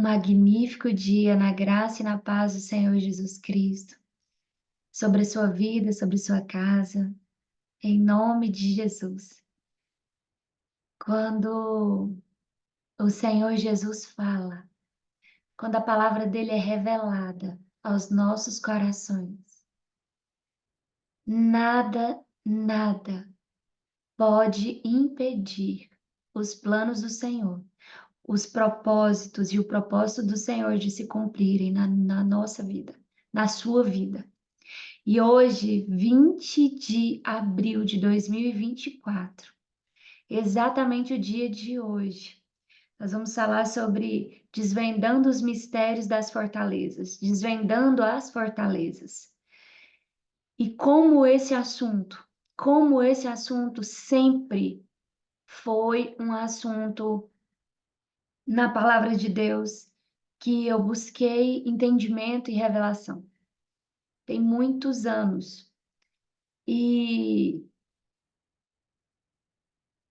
magnífico dia na graça e na paz do Senhor Jesus Cristo, sobre a sua vida, sobre a sua casa, em nome de Jesus. Quando o Senhor Jesus fala, quando a palavra dele é revelada aos nossos corações, nada pode impedir os planos do Senhor, os propósitos e o propósito do Senhor de se cumprirem na nossa vida, na sua vida. E hoje, 20 de abril de 2024, exatamente o dia de hoje, nós vamos falar sobre desvendando os mistérios das fortalezas, desvendando as fortalezas. E como esse assunto sempre foi um assunto na palavra de Deus que eu busquei entendimento e revelação. Tem muitos anos. E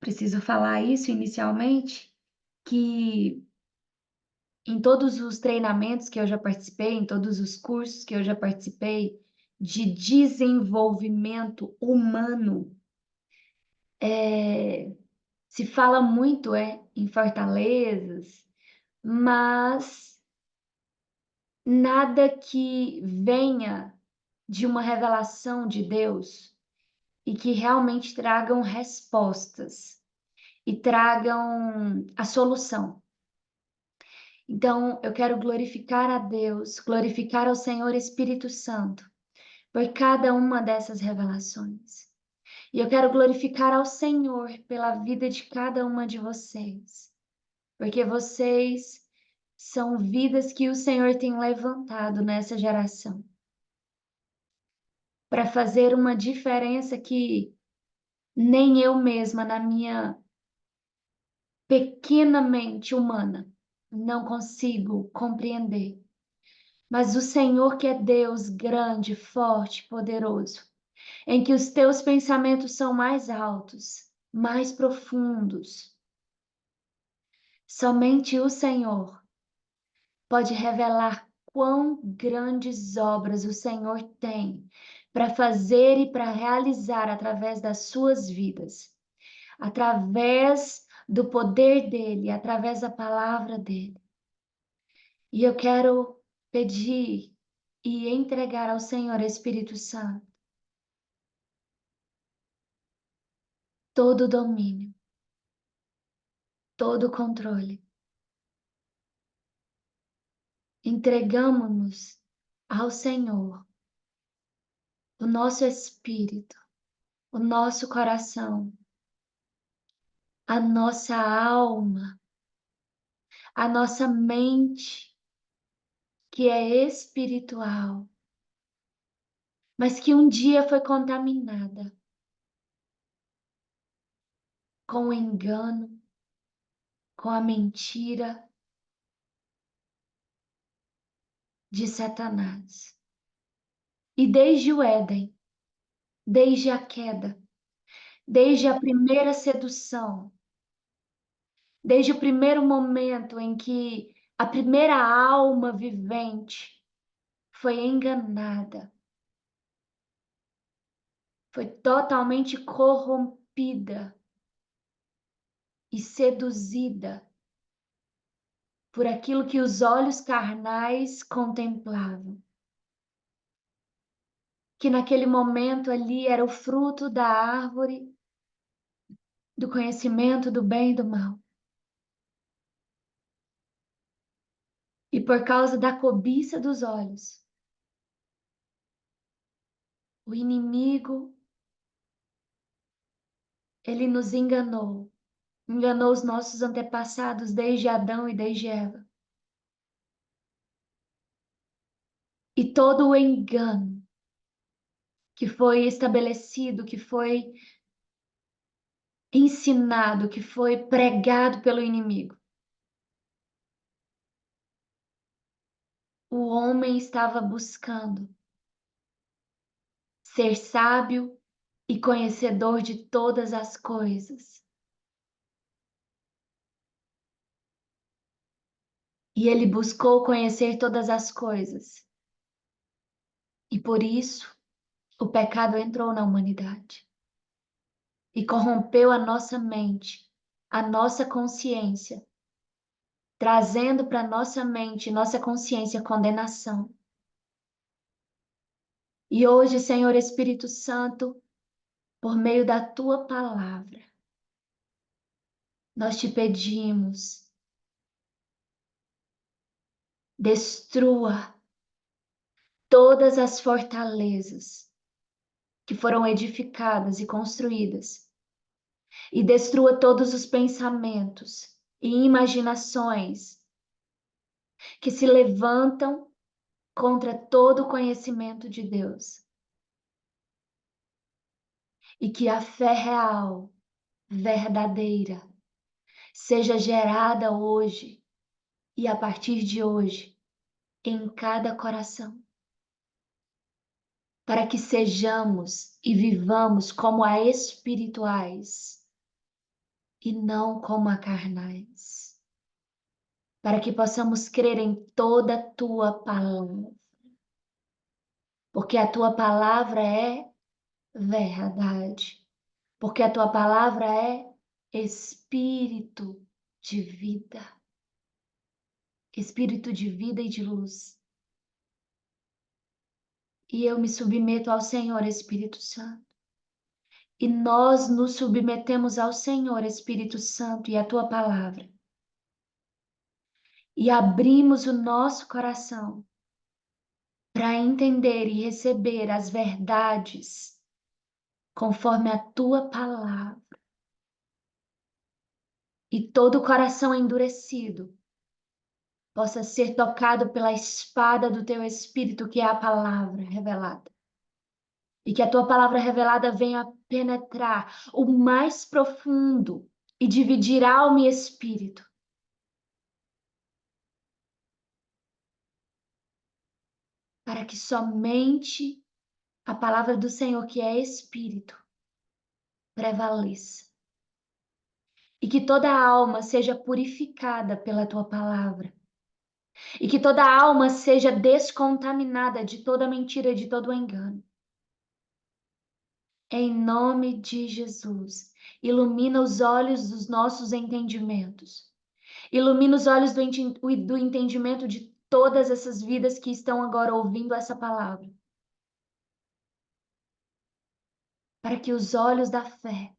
preciso falar isso inicialmente, que em todos os treinamentos que eu já participei, em todos os cursos que eu já participei de desenvolvimento humano, se fala muito em fortalezas, mas nada que venha de uma revelação de Deus e que realmente tragam respostas e tragam a solução. Então, eu quero glorificar a Deus, glorificar ao Senhor Espírito Santo por cada uma dessas revelações. E eu quero glorificar ao Senhor pela vida de cada uma de vocês, porque vocês são vidas que o Senhor tem levantado nessa geração para fazer uma diferença que nem eu mesma, na minha pequena mente humana, não consigo compreender. Mas o Senhor, que é Deus grande, forte, poderoso, em que os teus pensamentos são mais altos, mais profundos, somente o Senhor pode revelar quão grandes obras o Senhor tem para fazer e para realizar através das suas vidas, através do poder dele, através da palavra dele. E eu quero pedir e entregar ao Senhor Espírito Santo todo o domínio, todo o controle. Entregamos-nos ao Senhor o nosso espírito, o nosso coração, a nossa alma, a nossa mente, que é espiritual, mas que um dia foi contaminada com o engano, com a mentira de Satanás. E desde o Éden, desde a queda, desde a primeira sedução, desde o primeiro momento em que a primeira alma vivente foi enganada, foi totalmente corrompida e seduzida por aquilo que os olhos carnais contemplavam. Que naquele momento ali era o fruto da árvore do conhecimento do bem e do mal. E por causa da cobiça dos olhos, o inimigo, ele nos enganou. Enganou os nossos antepassados desde Adão e desde Eva. E todo o engano que foi estabelecido, que foi ensinado, que foi pregado pelo inimigo. O homem estava buscando ser sábio e conhecedor de todas as coisas. E ele buscou conhecer todas as coisas. E por isso, o pecado entrou na humanidade e corrompeu a nossa mente, a nossa consciência, trazendo para nossa mente, nossa consciência, condenação. E hoje, Senhor Espírito Santo, por meio da tua palavra, nós te pedimos, destrua todas as fortalezas que foram edificadas e construídas, e destrua todos os pensamentos e imaginações que se levantam contra todo o conhecimento de Deus. E que a fé real, verdadeira, seja gerada hoje e a partir de hoje em cada coração, para que sejamos e vivamos como a espirituais e não como a carnais, para que possamos crer em toda a tua palavra, porque a tua palavra é verdade, porque a tua palavra é espírito de vida, espírito de vida e de luz. E eu me submeto ao Senhor Espírito Santo. E nós nos submetemos ao Senhor Espírito Santo e à tua palavra. E abrimos o nosso coração para entender e receber as verdades conforme a tua palavra. E todo o coração endurecido possa ser tocado pela espada do teu Espírito, que é a palavra revelada. E que a tua palavra revelada venha penetrar o mais profundo e dividir alma e espírito. Para que somente a palavra do Senhor, que é espírito, prevaleça. E que toda alma seja purificada pela tua palavra. E que toda alma seja descontaminada de toda mentira, de todo engano. Em nome de Jesus, ilumina os olhos dos nossos entendimentos. Ilumina os olhos do entendimento de todas essas vidas que estão agora ouvindo essa palavra. Para que os olhos da fé,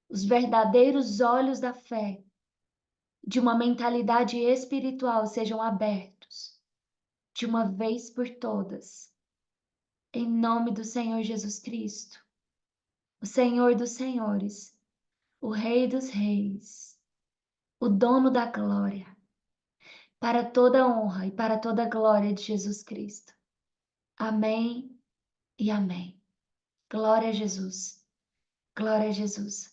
os verdadeiros olhos da fé, de uma mentalidade espiritual sejam abertos, de uma vez por todas. Em nome do Senhor Jesus Cristo, o Senhor dos Senhores, o Rei dos Reis, o dono da glória, para toda a honra e para toda a glória de Jesus Cristo. Amém e amém. Glória a Jesus. Glória a Jesus.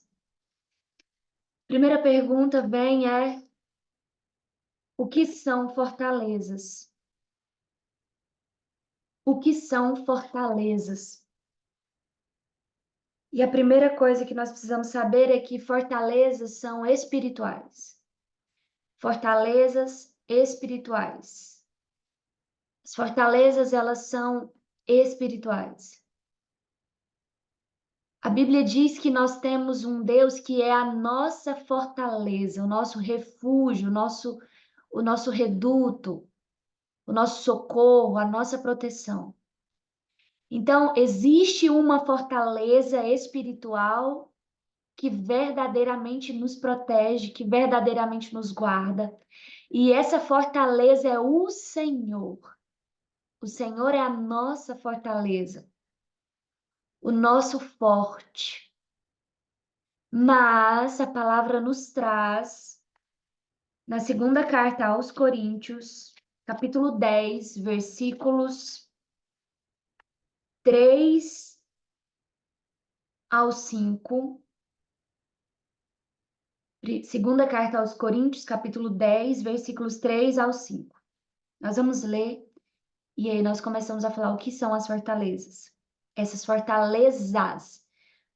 Primeira pergunta vem o que são fortalezas? O que são fortalezas? E a primeira coisa que nós precisamos saber é que fortalezas são espirituais. Fortalezas espirituais. As fortalezas, elas são espirituais. A Bíblia diz que nós temos um Deus que é a nossa fortaleza, o nosso refúgio, o nosso reduto, o nosso socorro, a nossa proteção. Então, existe uma fortaleza espiritual que verdadeiramente nos protege, que verdadeiramente nos guarda. E essa fortaleza é o Senhor. O Senhor é a nossa fortaleza, o nosso forte. Mas a palavra nos traz, na segunda carta aos Coríntios, capítulo 10, versículos 3 ao 5. Segunda carta aos Coríntios, capítulo 10, versículos 3 ao 5. Nós vamos ler e aí nós começamos a falar o que são as fortalezas. Essas fortalezas,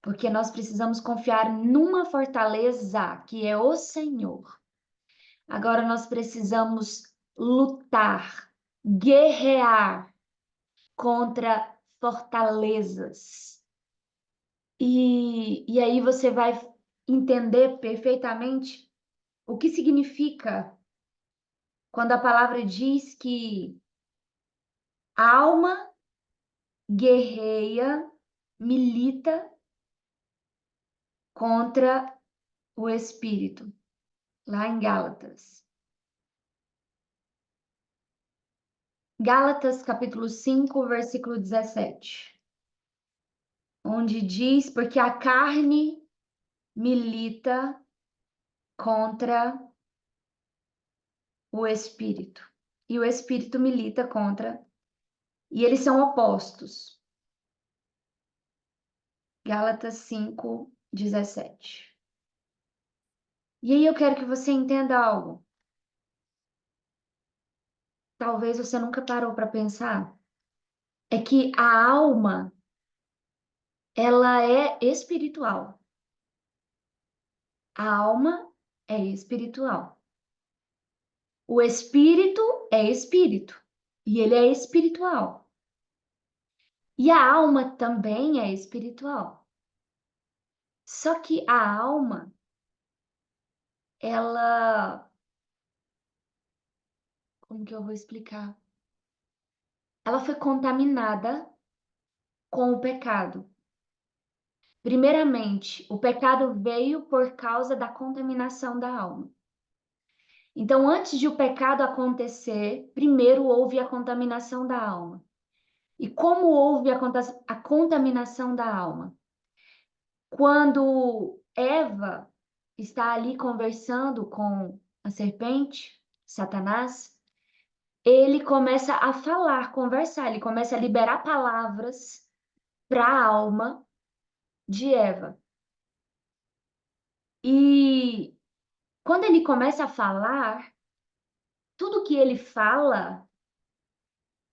porque nós precisamos confiar numa fortaleza que é o Senhor. Agora nós precisamos lutar, guerrear contra fortalezas. E aí você vai entender perfeitamente o que significa quando a palavra diz que a alma guerreia, milita contra o espírito, lá em Gálatas. Gálatas capítulo 5, versículo 17, onde diz: porque a carne milita contra o espírito, e o espírito milita contra, e eles são opostos. Gálatas 5, 17. E aí eu quero que você entenda algo. Talvez você nunca parou para pensar. É que a alma, ela é espiritual. A alma é espiritual. O espírito é espírito. E ele é espiritual. E a alma também é espiritual. Só que a alma, ela. Como que eu vou explicar? Ela foi contaminada com o pecado. Primeiramente, o pecado veio por causa da contaminação da alma. Então, antes de o pecado acontecer, primeiro houve a contaminação da alma. E como houve a contaminação da alma? Quando Eva está ali conversando com a serpente, Satanás, ele começa a falar, conversar, ele começa a liberar palavras para a alma de Eva. E quando ele começa a falar, tudo que ele fala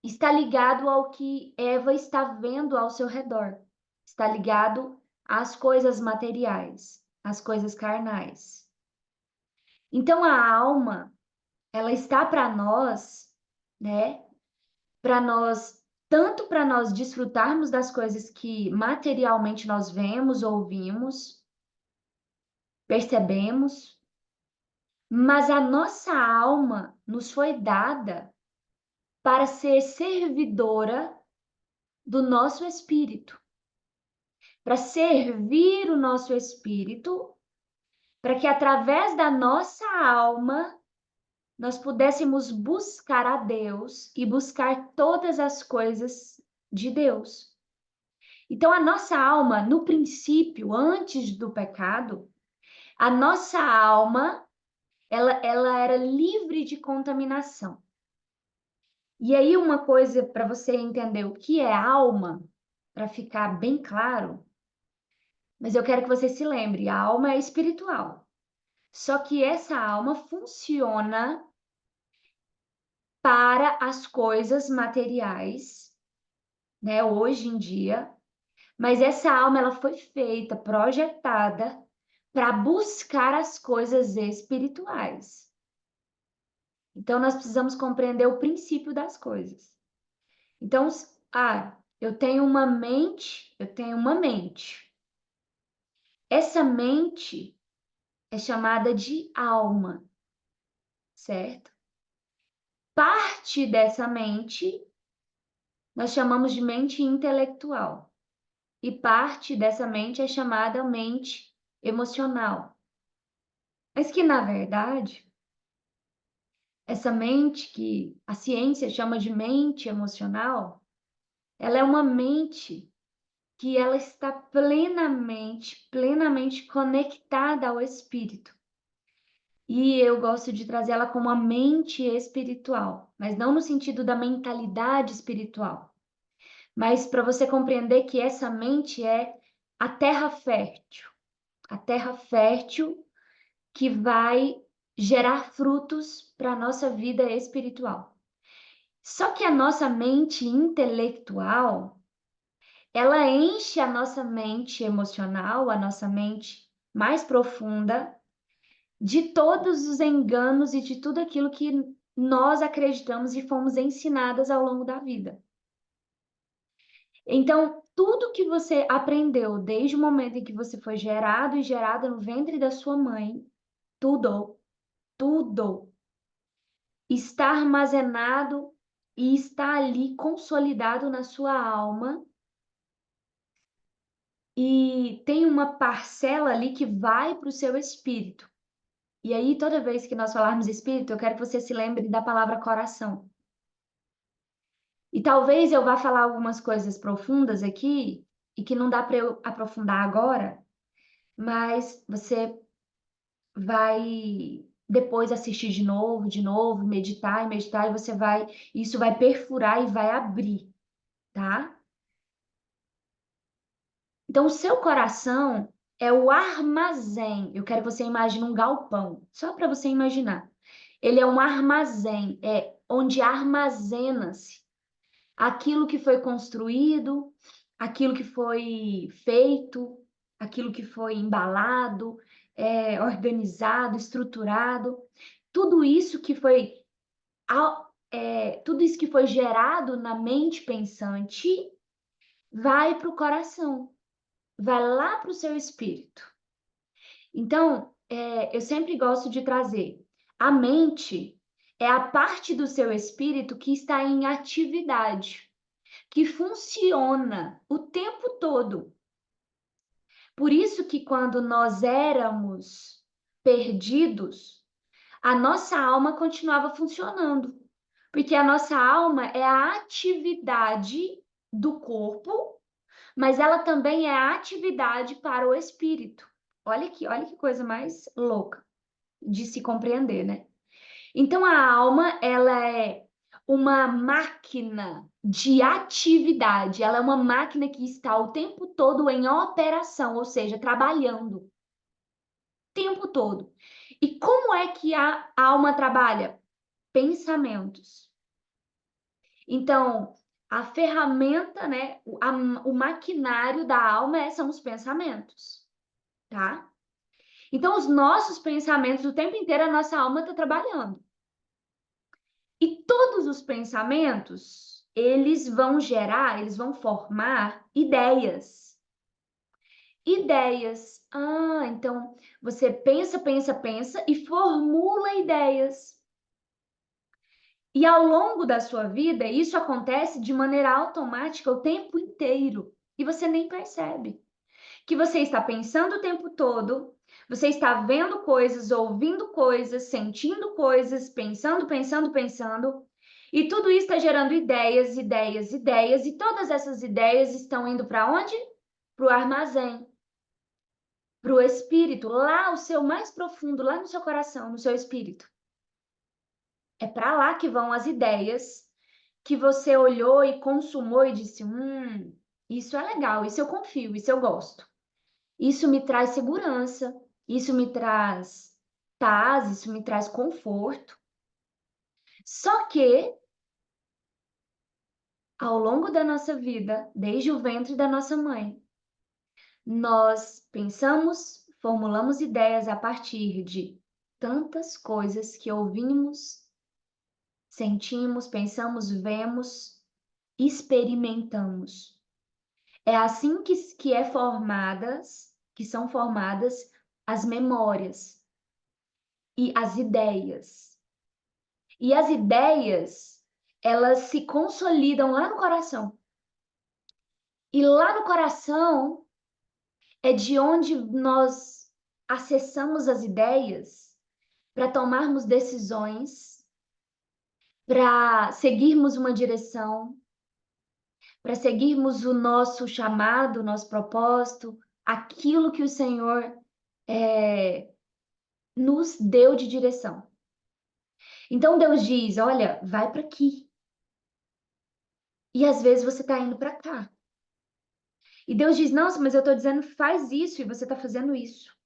está ligado ao que Eva está vendo ao seu redor. Está ligado às coisas materiais, às coisas carnais. Então a alma, ela está para nós, né? Para nós, tanto para nós desfrutarmos das coisas que materialmente nós vemos, ouvimos, percebemos, mas a nossa alma nos foi dada para ser servidora do nosso espírito, para servir o nosso espírito, para que através da nossa alma nós pudéssemos buscar a Deus e buscar todas as coisas de Deus. Então, a nossa alma, no princípio, antes do pecado, a nossa alma, ela era livre de contaminação. E aí, uma coisa para você entender o que é alma, para ficar bem claro, mas eu quero que você se lembre, a alma é espiritual. Só que essa alma funciona para as coisas materiais, né, hoje em dia, mas essa alma ela foi feita, projetada para buscar as coisas espirituais. Então nós precisamos compreender o princípio das coisas. Então, eu tenho uma mente, eu tenho uma mente. Essa mente é chamada de alma, certo? Parte dessa mente nós chamamos de mente intelectual. E parte dessa mente é chamada mente emocional. Mas que, na verdade, essa mente que a ciência chama de mente emocional, ela é uma mente que ela está plenamente conectada ao espírito. E eu gosto de trazer ela como a mente espiritual, mas não no sentido da mentalidade espiritual, mas para você compreender que essa mente é a terra fértil que vai gerar frutos para a nossa vida espiritual. Só que a nossa mente intelectual, ela enche a nossa mente emocional, a nossa mente mais profunda, de todos os enganos e de tudo aquilo que nós acreditamos e fomos ensinadas ao longo da vida. Então, tudo que você aprendeu desde o momento em que você foi gerado e gerada no ventre da sua mãe, tudo está armazenado e está ali consolidado na sua alma. E tem uma parcela ali que vai para o seu espírito. E aí, toda vez que nós falarmos espírito, eu quero que você se lembre da palavra coração. E talvez eu vá falar algumas coisas profundas aqui e que não dá para eu aprofundar agora, mas você vai depois assistir de novo, meditar e meditar, e você vai, isso vai perfurar e vai abrir, tá? Então, o seu coração é o armazém. Eu quero que você imagine um galpão, só para você imaginar. Ele é um armazém, é onde armazena-se aquilo que foi construído, aquilo que foi feito, aquilo que foi embalado, organizado, estruturado, tudo isso que foi, tudo isso que foi gerado na mente pensante vai para o coração, vai lá para o seu espírito. Então, eu sempre gosto de trazer a mente é a parte do seu espírito que está em atividade, que funciona o tempo todo. Por isso que quando nós éramos perdidos, a nossa alma continuava funcionando, porque a nossa alma é a atividade do corpo, mas ela também é a atividade para o espírito. Olha que coisa mais louca de se compreender, né? Então a alma, ela é uma máquina de atividade, ela é uma máquina que está o tempo todo em operação, ou seja, trabalhando o tempo todo. E como é que a alma trabalha? Pensamentos. Então, a ferramenta, né, o maquinário da alma são os pensamentos, tá? Então, os nossos pensamentos, o tempo inteiro, a nossa alma está trabalhando. E todos os pensamentos, eles vão gerar, eles vão formar ideias. Ideias. Ah, então você pensa e formula ideias. E ao longo da sua vida, isso acontece de maneira automática o tempo inteiro. E você nem percebe que você está pensando o tempo todo, você está vendo coisas, ouvindo coisas, sentindo coisas, pensando, e tudo isso está gerando ideias, e todas essas ideias estão indo para onde? Para o armazém, para o espírito, lá o seu mais profundo, lá no seu coração, no seu espírito. É para lá que vão as ideias que você olhou e consumou e disse: isso é legal, isso eu confio, isso eu gosto. Isso me traz segurança, isso me traz paz, isso me traz conforto. Só que, ao longo da nossa vida, desde o ventre da nossa mãe, nós pensamos, formulamos ideias a partir de tantas coisas que ouvimos, sentimos, pensamos, vemos, experimentamos. É assim que são formadas as memórias e as ideias. E as ideias, elas se consolidam lá no coração. E lá no coração é de onde nós acessamos as ideias para tomarmos decisões, para seguirmos uma direção, para seguirmos o nosso chamado, o nosso propósito, aquilo que o Senhor nos deu de direção. Então Deus diz: olha, vai para aqui. E às vezes você está indo para cá. E Deus diz: nossa, mas eu estou dizendo faz isso e você está fazendo isso.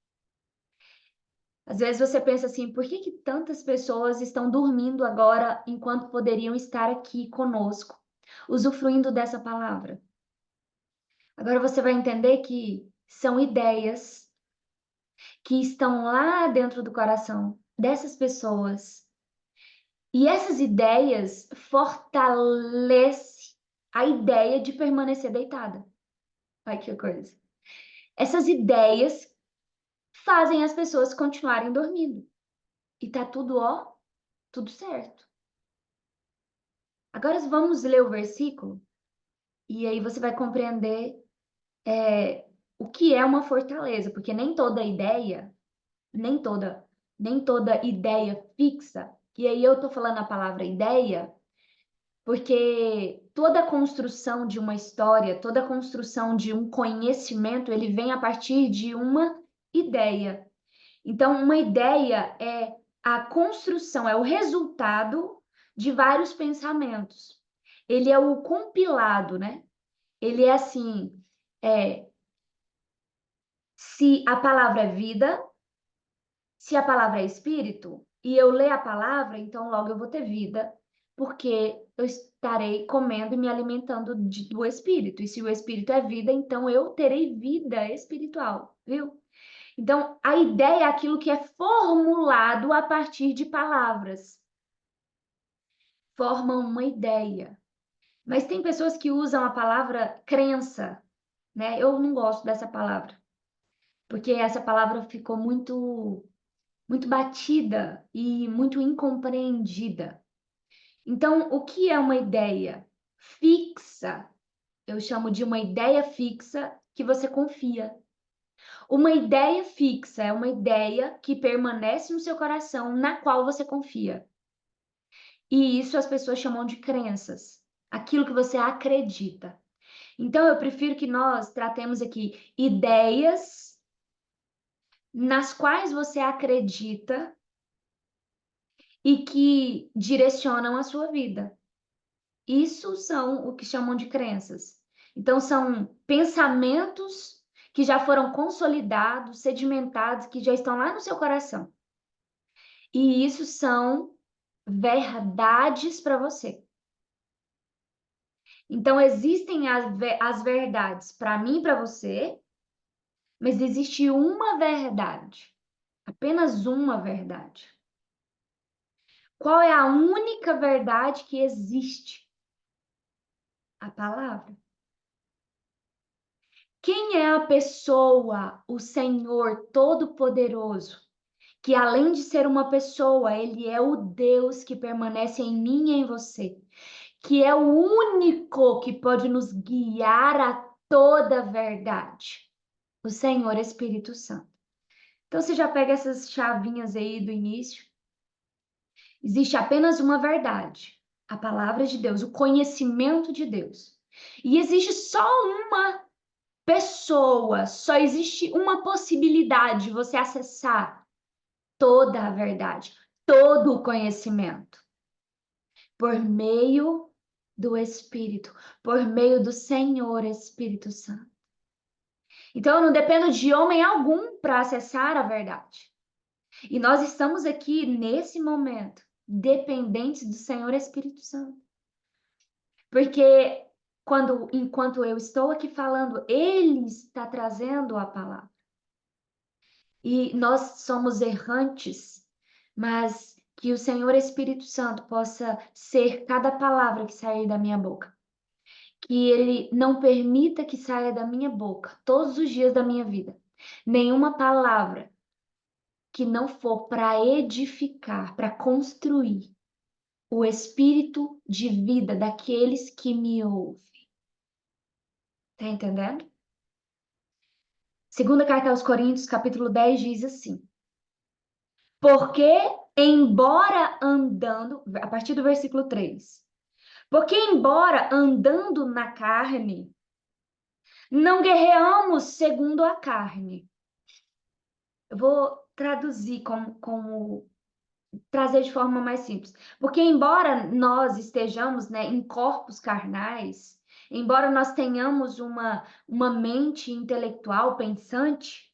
Às vezes você pensa assim: por que que tantas pessoas estão dormindo agora enquanto poderiam estar aqui conosco, usufruindo dessa palavra? Agora você vai entender que são ideias que estão lá dentro do coração dessas pessoas. E essas ideias fortalecem a ideia de permanecer deitada. Ai, que coisa. Essas ideias fazem as pessoas continuarem dormindo. E tá tudo, ó, tudo certo. Agora vamos ler o versículo e aí você vai compreender o que é uma fortaleza, porque nem toda, nem toda ideia fixa, e aí eu tô falando a palavra ideia, porque toda construção de uma história, toda construção de um conhecimento, ele vem a partir de uma ideia. Então, uma ideia é a construção, é o resultado de vários pensamentos. Ele é o compilado, né? Ele é assim, se a palavra é vida, se a palavra é espírito, e eu ler a palavra, então logo eu vou ter vida, porque eu estarei comendo e me alimentando do espírito. E se o espírito é vida, então eu terei vida espiritual, viu? Então, a ideia é aquilo que é formulado a partir de palavras. Formam uma ideia. Mas tem pessoas que usam a palavra crença, né? Eu não gosto dessa palavra, porque essa palavra ficou muito batida e muito incompreendida. Então, o que é uma ideia fixa? Eu chamo de uma ideia fixa que você confia. Uma ideia fixa é uma ideia que permanece no seu coração, na qual você confia. E isso as pessoas chamam de crenças, aquilo que você acredita. Então, eu prefiro que nós tratemos aqui ideias nas quais você acredita e que direcionam a sua vida. Isso são o que chamam de crenças. Então, são pensamentos que já foram consolidados, sedimentados, que já estão lá no seu coração. E isso são verdades para você. Então, existem as verdades para mim e para você, mas existe uma verdade, apenas uma verdade. Qual é a única verdade que existe? A palavra. Quem é a pessoa, o Senhor Todo-Poderoso, que além de ser uma pessoa, ele é o Deus que permanece em mim e em você, que é o único que pode nos guiar a toda a verdade, o Senhor Espírito Santo. Então você já pega essas chavinhas aí do início. Existe apenas uma verdade, a palavra de Deus, o conhecimento de Deus. E existe só uma pessoa, só existe uma possibilidade de você acessar toda a verdade, todo o conhecimento, por meio do Espírito, por meio do Senhor Espírito Santo. Então, eu não dependo de homem algum para acessar a verdade. E nós estamos aqui nesse momento, dependentes do Senhor Espírito Santo. Porque enquanto eu estou aqui falando, Ele está trazendo a palavra. E nós somos errantes, mas que o Senhor Espírito Santo possa ser cada palavra que sair da minha boca. Que Ele não permita que saia da minha boca, todos os dias da minha vida, nenhuma palavra que não for para edificar, para construir o espírito de vida daqueles que me ouvem. Tá entendendo? Segunda carta aos Coríntios, capítulo 10, diz assim: porque, embora andando, a partir do versículo 3, porque, embora andando na carne, não guerreamos segundo a carne. Eu vou traduzir como trazer de forma mais simples. Porque, embora nós estejamos, né, em corpos carnais, embora nós tenhamos uma mente intelectual pensante,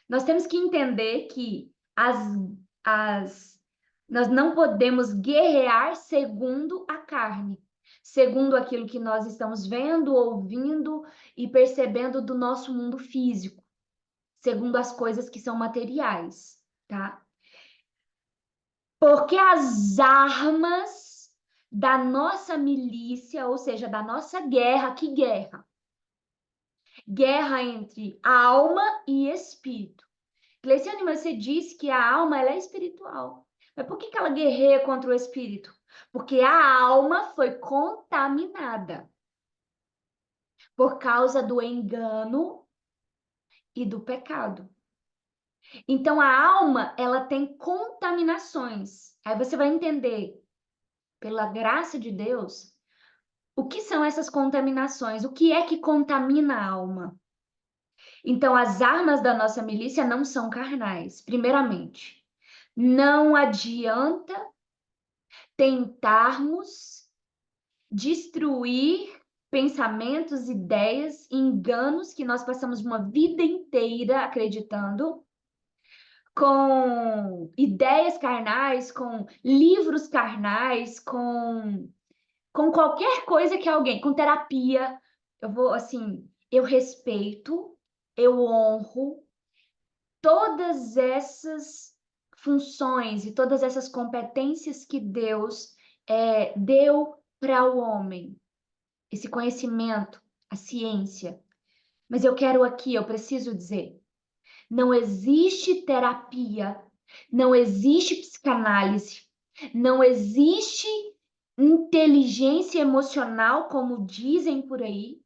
nós temos que entender que nós não podemos guerrear segundo a carne, segundo aquilo que nós estamos vendo, ouvindo e percebendo do nosso mundo físico, segundo as coisas que são materiais, tá? Porque as armas da nossa milícia, ou seja, da nossa guerra, que guerra? Guerra entre alma e espírito. Cleiciane, mas você disse que a alma ela é espiritual. Mas por que ela guerreia contra o espírito? Porque a alma foi contaminada por causa do engano e do pecado. Então a alma, ela tem contaminações. Aí você vai entender, pela graça de Deus, o que são essas contaminações? O que é que contamina a alma? Então as armas da nossa milícia não são carnais, primeiramente. Não adianta tentarmos destruir pensamentos, ideias, enganos que nós passamos uma vida inteira acreditando, com ideias carnais, com livros carnais, com qualquer coisa que alguém, com terapia, eu vou assim, eu respeito, eu honro todas essas funções e todas essas competências que Deus deu para o homem, esse conhecimento, a ciência. Mas eu quero aqui, eu preciso dizer, não existe terapia, não existe psicanálise, não existe inteligência emocional, como dizem por aí,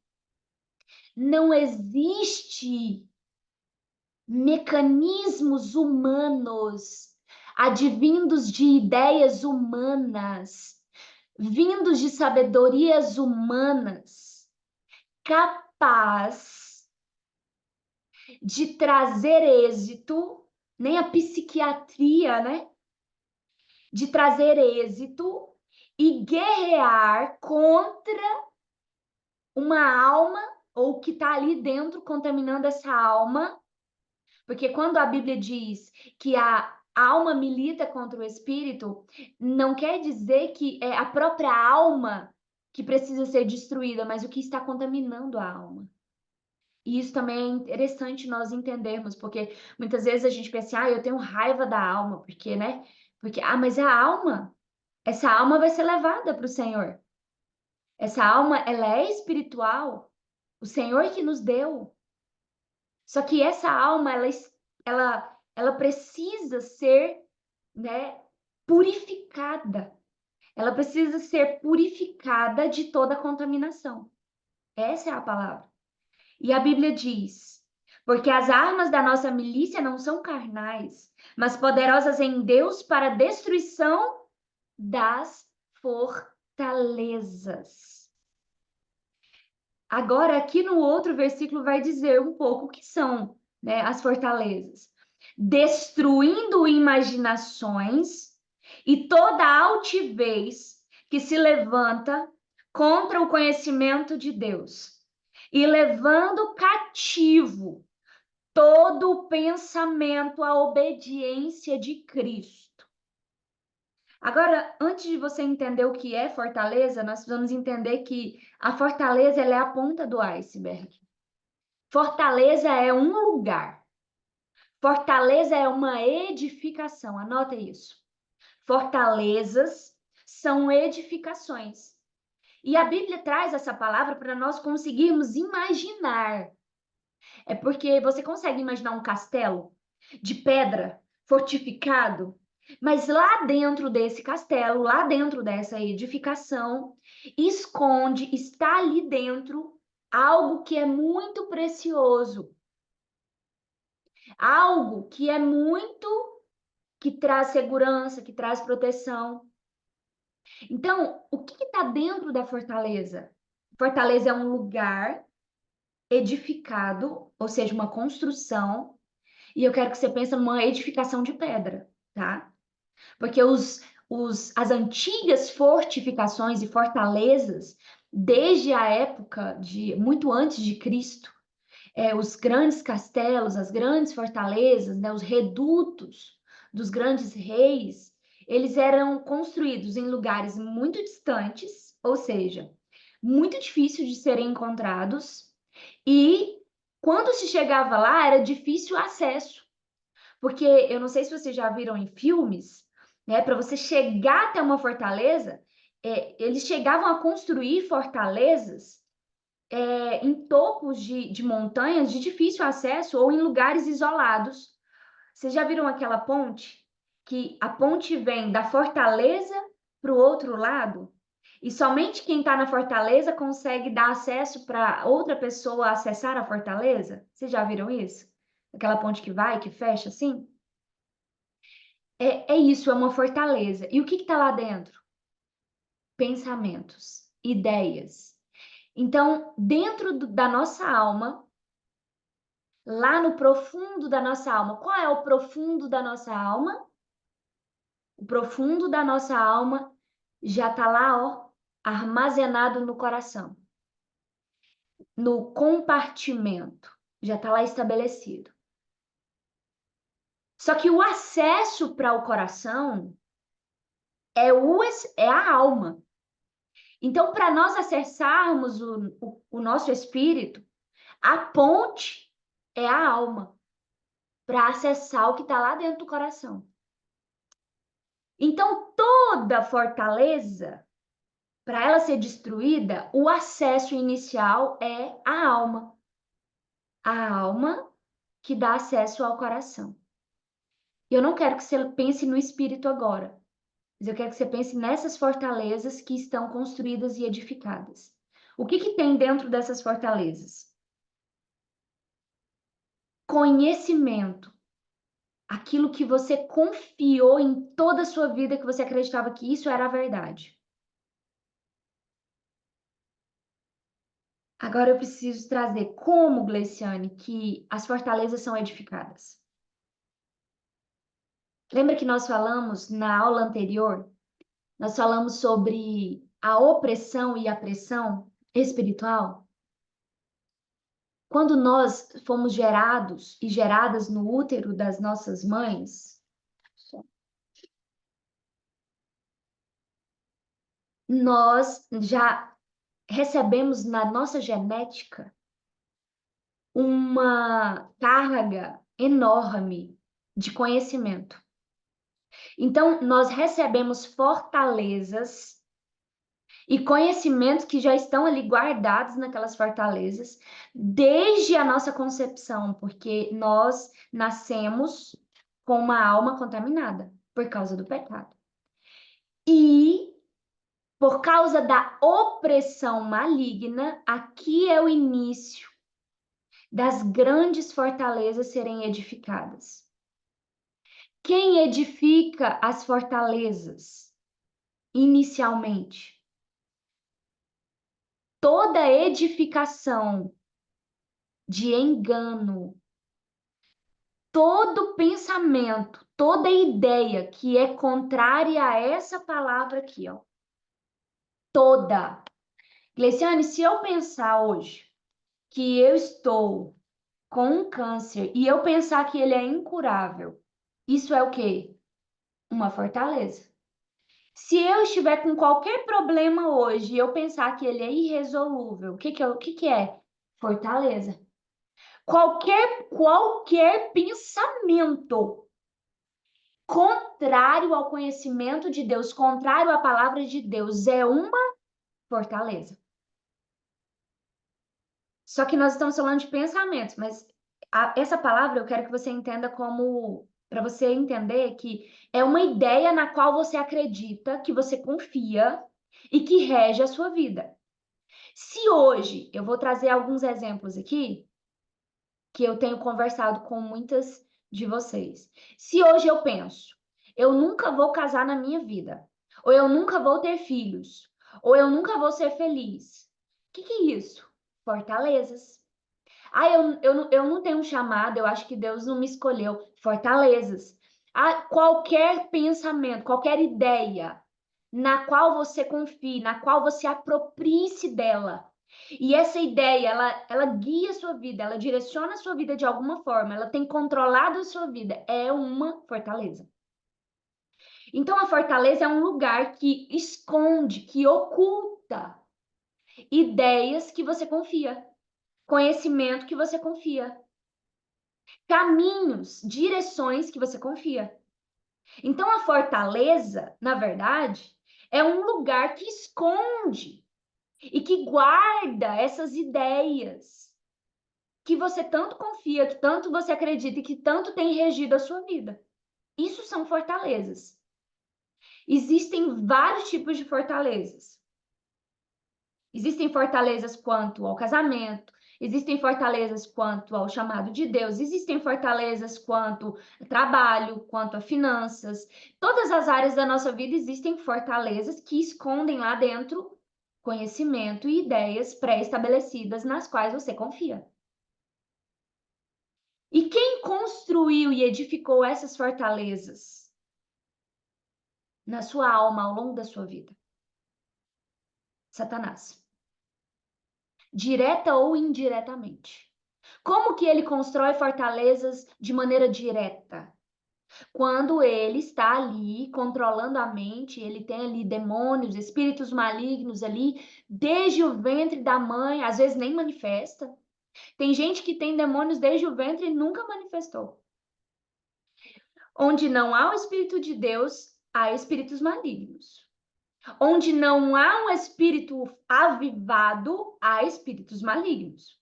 não existe mecanismos humanos advindos de ideias humanas, vindos de sabedorias humanas, capaz de trazer êxito, nem a psiquiatria, né? De trazer êxito e guerrear contra uma alma ou que está ali dentro contaminando essa alma, porque quando a Bíblia diz que a alma milita contra o espírito, não quer dizer que é a própria alma que precisa ser destruída, mas o que está contaminando a alma. E isso também é interessante nós entendermos, porque muitas vezes a gente pensa, eu tenho raiva da alma, porque, né? Porque, mas a alma, essa alma vai ser levada para o Senhor. Essa alma, ela é espiritual, o Senhor que nos deu. Só que essa alma, ela precisa ser, né, purificada. Ela precisa ser purificada de toda contaminação. Essa é a palavra. E a Bíblia diz: porque as armas da nossa milícia não são carnais, mas poderosas em Deus para a destruição das fortalezas. Agora, aqui no outro versículo vai dizer um pouco o que são, né, as fortalezas. Destruindo imaginações e toda altivez que se levanta contra o conhecimento de Deus, e levando cativo todo o pensamento à obediência de Cristo. Agora, antes de você entender o que é fortaleza, nós precisamos entender que a fortaleza ela é a ponta do iceberg. Fortaleza é um lugar. Fortaleza é uma edificação. Anota isso. Fortalezas são edificações. E a Bíblia traz essa palavra para nós conseguirmos imaginar. É porque você consegue imaginar um castelo de pedra fortificado, mas lá dentro desse castelo, lá dentro dessa edificação, está ali dentro algo que é muito precioso, algo que traz segurança, que traz proteção. Então, o que está dentro da fortaleza? Fortaleza é um lugar edificado, ou seja, uma construção, e eu quero que você pense numa edificação de pedra, tá? Porque as antigas fortificações e fortalezas, desde a época de muito antes de Cristo, os grandes castelos, as grandes fortalezas, né, os redutos dos grandes reis, eles eram construídos em lugares muito distantes, ou seja, muito difíceis de serem encontrados, e Quando se chegava lá, era difícil o acesso, porque eu não sei se vocês já viram em filmes, né? Para você chegar até uma fortaleza, eles chegavam a construir fortalezas em topos de montanhas de difícil acesso ou em lugares isolados. Vocês já viram aquela ponte? Que a ponte vem da fortaleza para o outro lado? E somente quem está na fortaleza consegue dar acesso para outra pessoa acessar a fortaleza? Vocês já viram isso? Aquela ponte que vai, que fecha assim? É isso, é uma fortaleza. E o que está lá dentro? Pensamentos, ideias. Então, dentro da nossa alma, lá no profundo da nossa alma, qual é o profundo da nossa alma? O profundo da nossa alma já está lá, ó, armazenado no coração, no compartimento, já está lá estabelecido. Só que o acesso para o coração é a alma. Então, para nós acessarmos o nosso espírito, a ponte é a alma, para acessar o que está lá dentro do coração. Então, toda fortaleza, para ela ser destruída, o acesso inicial é a alma. A alma que dá acesso ao coração. Eu não quero que você pense no espírito agora, mas eu quero que você pense nessas fortalezas que estão construídas e edificadas. O que tem dentro dessas fortalezas? Conhecimento. Aquilo que você confiou em toda a sua vida, que você acreditava que isso era a verdade. Agora eu preciso trazer como, Gleiciane, que as fortalezas são edificadas. Lembra que nós falamos na aula anterior? Nós falamos sobre a opressão e a pressão espiritual. Quando nós fomos gerados e geradas no útero das nossas mães, nós já recebemos na nossa genética uma carga enorme de conhecimento. Então, nós recebemos fortalezas e conhecimentos que já estão ali guardados naquelas fortalezas desde a nossa concepção, porque nós nascemos com uma alma contaminada por causa do pecado. E por causa da opressão maligna, aqui é o início das grandes fortalezas serem edificadas. Quem edifica as fortalezas inicialmente? Toda edificação de engano, todo pensamento, toda ideia que é contrária a essa palavra aqui, ó. Toda. Gleiciane, se eu pensar hoje que eu estou com um câncer e eu pensar que ele é incurável, isso é o quê? Uma fortaleza. Se eu estiver com qualquer problema hoje e eu pensar que ele é irresolúvel, o que é? Fortaleza. Qualquer pensamento contrário ao conhecimento de Deus, contrário à palavra de Deus, é uma fortaleza. Só que nós estamos falando de pensamentos, mas essa palavra eu quero que você entenda como, para você entender que é uma ideia na qual você acredita, que você confia e que rege a sua vida. Se hoje, eu vou trazer alguns exemplos aqui, que eu tenho conversado com muitas de vocês. Se hoje eu penso, eu nunca vou casar na minha vida, ou eu nunca vou ter filhos, ou eu nunca vou ser feliz. O que é isso? Fortalezas. Ah, eu não tenho um chamado, eu acho que Deus não me escolheu. Fortalezas. Ah, qualquer pensamento, qualquer ideia na qual você confie, na qual você aproprie-se dela. E essa ideia, ela guia a sua vida, ela direciona a sua vida de alguma forma, ela tem controlado a sua vida. É uma fortaleza. Então, a fortaleza é um lugar que esconde, que oculta ideias que você confia. conhecimento que você confia, caminhos, direções que você confia. Então, a fortaleza, na verdade, é um lugar que esconde e que guarda essas ideias que você tanto confia, que tanto você acredita e que tanto tem regido a sua vida. Isso são fortalezas. Existem vários tipos de fortalezas. Existem fortalezas quanto ao casamento, existem fortalezas quanto ao chamado de Deus, existem fortalezas quanto ao trabalho, quanto a finanças. Todas as áreas da nossa vida existem fortalezas que escondem lá dentro conhecimento e ideias pré-estabelecidas nas quais você confia. E quem construiu e edificou essas fortalezas na sua alma ao longo da sua vida? Satanás. Direta ou indiretamente. Como que ele constrói fortalezas de maneira direta? Quando ele está ali controlando a mente, ele tem ali demônios, espíritos malignos ali, desde o ventre da mãe, às vezes nem manifesta. Tem gente que tem demônios desde o ventre e nunca manifestou. Onde não há o Espírito de Deus, há espíritos malignos. Onde não há um espírito avivado, há espíritos malignos.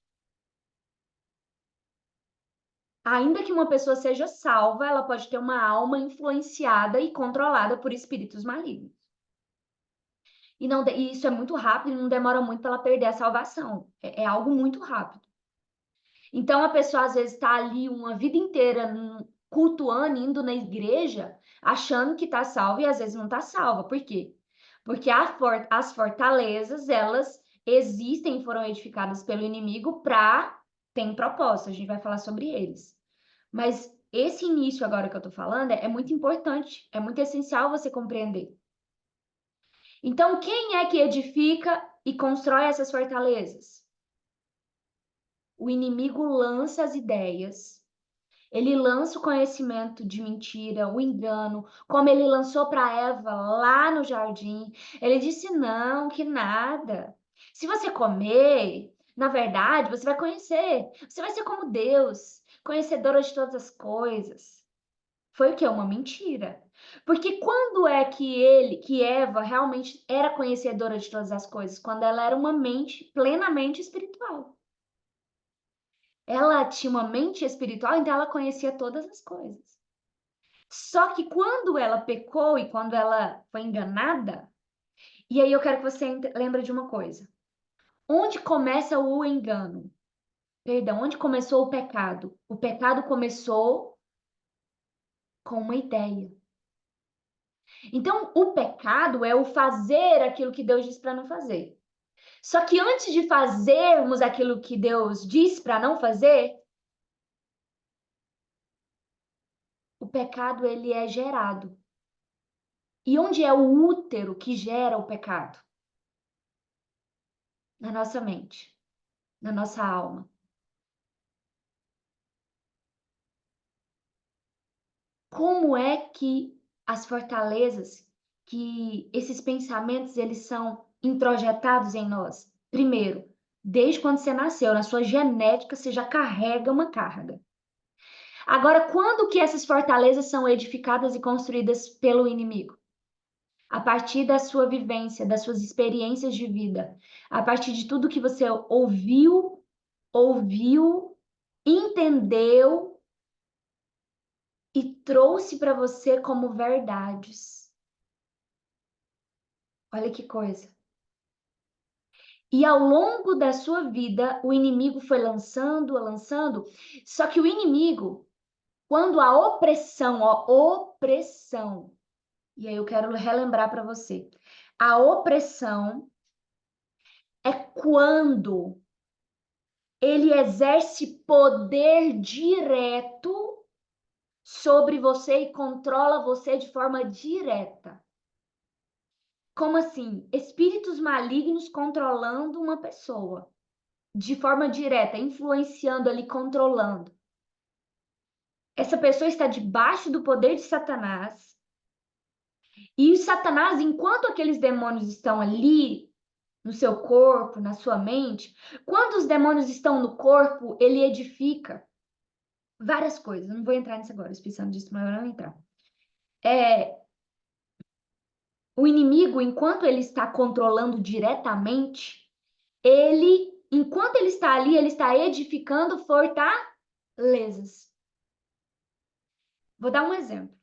Ainda que uma pessoa seja salva, ela pode ter uma alma influenciada e controlada por espíritos malignos. E isso é muito rápido e não demora muito para ela perder a salvação. É algo muito rápido. Então a pessoa às vezes está ali uma vida inteira cultuando, indo na igreja, achando que está salva e às vezes não está salva. Por quê? Porque as fortalezas, elas existem e foram edificadas pelo inimigo para ter propósito. A gente vai falar sobre eles. Mas esse início agora que eu tô falando é muito importante, é muito essencial você compreender. Então, quem é que edifica e constrói essas fortalezas? O inimigo lança as ideias, ele lança o conhecimento de mentira, o engano, como ele lançou para Eva lá no jardim. Ele disse: não, que nada. Se você comer, na verdade, você vai conhecer, você vai ser como Deus, conhecedora de todas as coisas. Foi o que? Uma mentira. Porque quando é que Eva realmente era conhecedora de todas as coisas? Quando ela era uma mente plenamente espiritual. Ela tinha uma mente espiritual, então ela conhecia todas as coisas. Só que quando ela pecou e quando ela foi enganada, e aí eu quero que você lembre de uma coisa. Onde começa o engano? Perdão, onde começou o pecado? O pecado começou com uma ideia. Então, o pecado é o fazer aquilo que Deus diz para não fazer. Só que antes de fazermos aquilo que Deus diz para não fazer, o pecado ele é gerado. E onde é o útero que gera o pecado? Na nossa mente, na nossa alma. Como é que as fortalezas, que esses pensamentos, eles são introjetados em nós? Primeiro, desde quando você nasceu, na sua genética, você já carrega uma carga. Agora, quando que essas fortalezas são edificadas e construídas pelo inimigo? A partir da sua vivência, das suas experiências de vida, a partir de tudo que você ouviu, entendeu e trouxe para você como verdades. Olha que coisa. E ao longo da sua vida, o inimigo foi lançando, só que o inimigo, quando a opressão, opressão, e aí eu quero relembrar para você. A opressão é quando ele exerce poder direto sobre você e controla você de forma direta. Como assim? Espíritos malignos controlando uma pessoa de forma direta, influenciando ali, controlando. Essa pessoa está debaixo do poder de Satanás. E Satanás, enquanto aqueles demônios estão ali no seu corpo, na sua mente. Quando os demônios estão no corpo, ele edifica várias coisas. Eu não vou entrar nisso agora, o Espírito Santo disse, mas eu não vou entrar. O inimigo, enquanto ele está controlando diretamente, enquanto ele está ali, ele está edificando fortalezas. Vou dar um exemplo.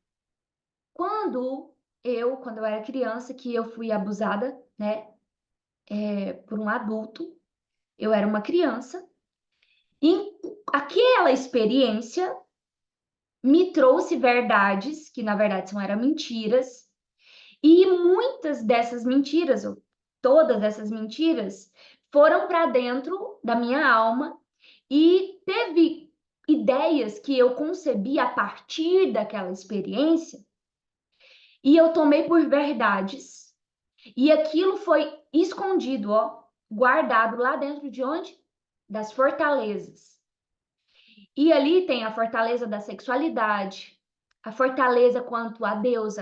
Quando eu era criança, que eu fui abusada, né, por um adulto, eu era uma criança, e aquela experiência me trouxe verdades, que na verdade eram mentiras, e muitas dessas mentiras, ou todas essas mentiras, foram para dentro da minha alma e teve ideias que eu concebi a partir daquela experiência e eu tomei por verdades. E aquilo foi escondido, ó, guardado lá dentro de onde? Das fortalezas. E ali tem a fortaleza da sexualidade, a fortaleza quanto a Deus,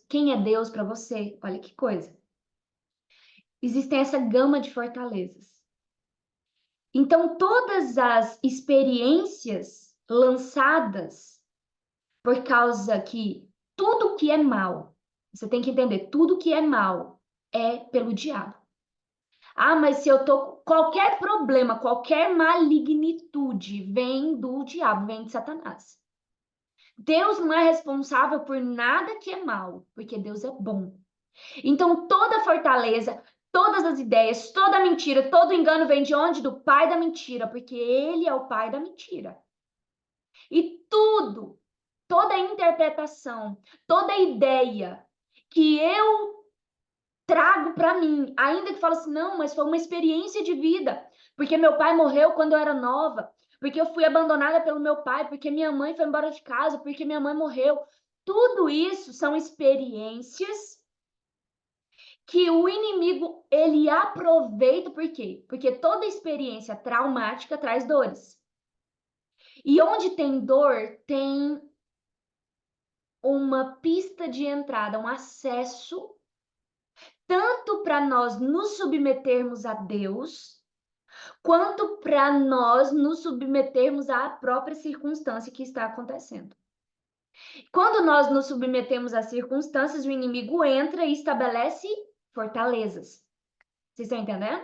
quem é Deus para você? Olha que coisa. Existem essa gama de fortalezas. Então, todas as experiências lançadas por causa que tudo que é mal, você tem que entender, tudo que é mal é pelo diabo. Ah, mas se eu tô qualquer problema, qualquer malignitude vem do diabo, vem de Satanás. Deus não é responsável por nada que é mal, porque Deus é bom. Então, toda fortaleza, todas as ideias, toda mentira, todo engano vem de onde? Do pai da mentira, porque ele é o pai da mentira. E tudo, toda interpretação, toda ideia que eu trago para mim, ainda que fale assim, não, mas foi uma experiência de vida, porque meu pai morreu quando eu era nova, porque eu fui abandonada pelo meu pai, porque minha mãe foi embora de casa, porque minha mãe morreu. Tudo isso são experiências que o inimigo ele aproveita, por quê? Porque toda experiência traumática traz dores. E onde tem dor, tem uma pista de entrada, um acesso, tanto para nós nos submetermos a Deus, quanto para nós nos submetermos à própria circunstância que está acontecendo. Quando nós nos submetemos às circunstâncias, o inimigo entra e estabelece fortalezas. Vocês estão entendendo?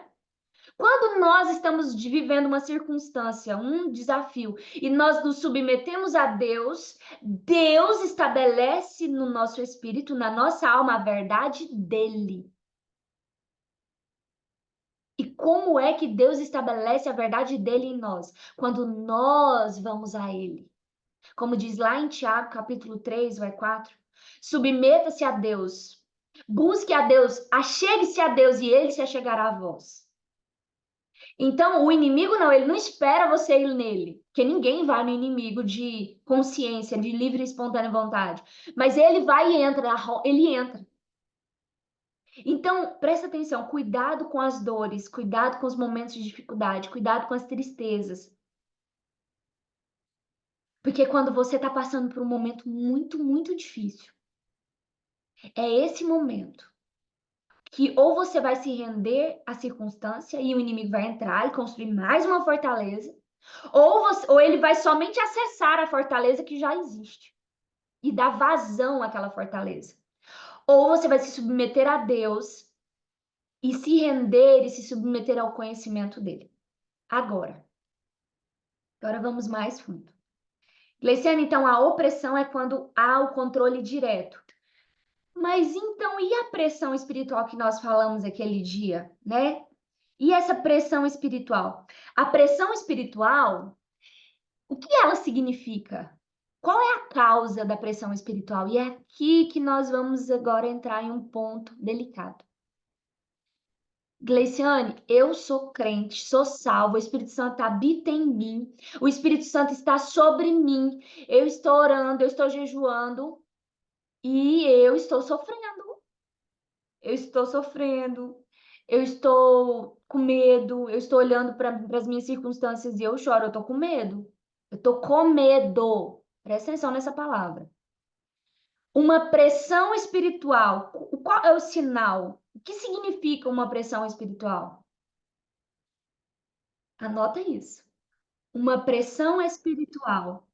Quando nós estamos vivendo uma circunstância, um desafio, e nós nos submetemos a Deus, Deus estabelece no nosso espírito, na nossa alma, a verdade dele. E como é que Deus estabelece a verdade dele em nós? Quando nós vamos a ele. Como diz lá em Tiago, capítulo 3, vai 4. Submeta-se a Deus. Busque a Deus, achegue-se a Deus e ele se achegará a vós. Então, o inimigo não, ele não espera você ir nele, porque ninguém vai no inimigo de consciência, de livre e espontânea vontade. Mas ele vai e entra, ele entra. Então, presta atenção, cuidado com as dores, cuidado com os momentos de dificuldade, cuidado com as tristezas. Porque quando você está passando por um momento muito, muito difícil, é esse momento que ou você vai se render à circunstância e o inimigo vai entrar e construir mais uma fortaleza, ou ele vai somente acessar a fortaleza que já existe e dar vazão àquela fortaleza. Ou você vai se submeter a Deus e se render e se submeter ao conhecimento dele. Agora vamos mais fundo. Gleiciane, então a opressão é quando há o controle direto. Mas então, e a pressão espiritual que nós falamos aquele dia, né? E essa pressão espiritual? A pressão espiritual, o que ela significa? Qual é a causa da pressão espiritual? E é aqui que nós vamos agora entrar em um ponto delicado. Gleiciane, eu sou crente, sou salvo, o Espírito Santo habita em mim, o Espírito Santo está sobre mim, eu estou orando, eu estou jejuando e eu estou sofrendo. Eu estou sofrendo, eu estou com medo, eu estou olhando para as minhas circunstâncias e eu choro, eu estou com medo. Eu estou com medo. Presta atenção nessa palavra. Uma pressão espiritual. Qual é o sinal? que significa uma pressão espiritual? Anota isso. Uma pressão espiritual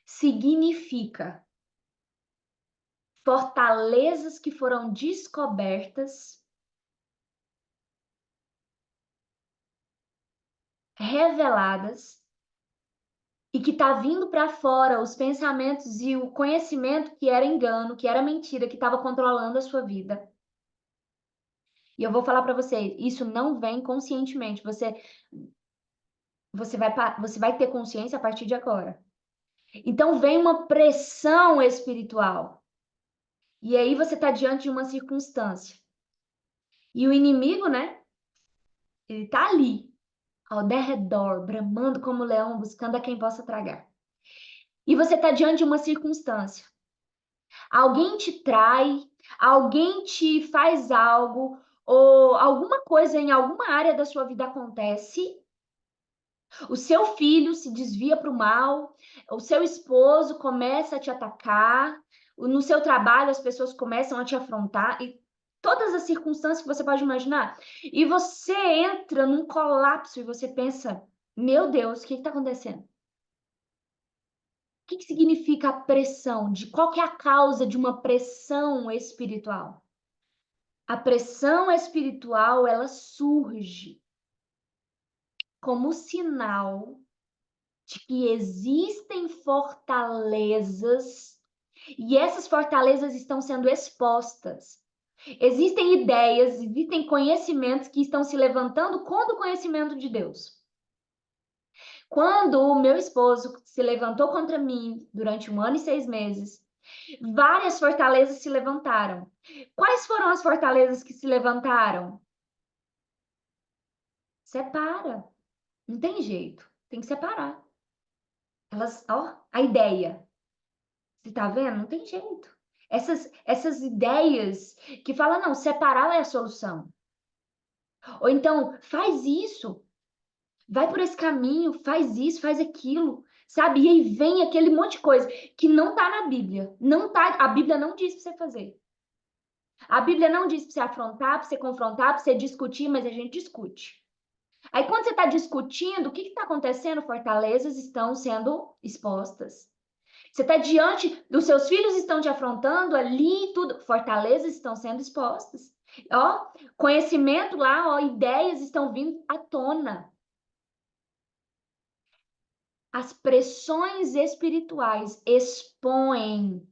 significa fortalezas que foram descobertas, reveladas, e que está vindo para fora os pensamentos e o conhecimento que era engano, que era mentira, que estava controlando a sua vida. E eu vou falar para você, isso não vem conscientemente. Você vai ter consciência a partir de agora. Então vem uma pressão espiritual. E aí você está diante de uma circunstância. E o inimigo, né? Ele está ali, ao derredor, bramando como leão, buscando a quem possa tragar. E você está diante de uma circunstância. Alguém te trai, alguém te faz algo, ou alguma coisa em alguma área da sua vida acontece. O seu filho se desvia para o mal, o seu esposo começa a te atacar, no seu trabalho as pessoas começam a te afrontar, e todas as circunstâncias que você pode imaginar. E você entra num colapso e você pensa: meu Deus, o que está acontecendo? O que significa a pressão? Qual que é a causa de uma pressão espiritual? A pressão espiritual, ela surge como sinal de que existem fortalezas e essas fortalezas estão sendo expostas. Existem ideias, existem conhecimentos que estão se levantando contra o conhecimento de Deus. Quando o meu esposo se levantou contra mim durante 1 ano e 6 meses, várias fortalezas se levantaram. Quais foram as fortalezas que se levantaram? Separa. Não tem jeito. Tem que separar. Elas, ó, a ideia. Você tá vendo? Não tem jeito. Essas ideias que falam, não, separar é a solução. Ou então, faz isso, vai por esse caminho, faz isso, faz aquilo, sabe? E aí vem aquele monte de coisa que não tá na Bíblia. Não tá, a Bíblia não diz para você fazer. A Bíblia não diz para você afrontar, para você confrontar, para você discutir, mas a gente discute. Aí quando você está discutindo, o que está acontecendo? Fortalezas estão sendo expostas. Você está diante dos seus filhos estão te afrontando ali, tudo. Fortalezas estão sendo expostas. Ó, conhecimento lá, ó, ideias estão vindo à tona. As pressões espirituais expõem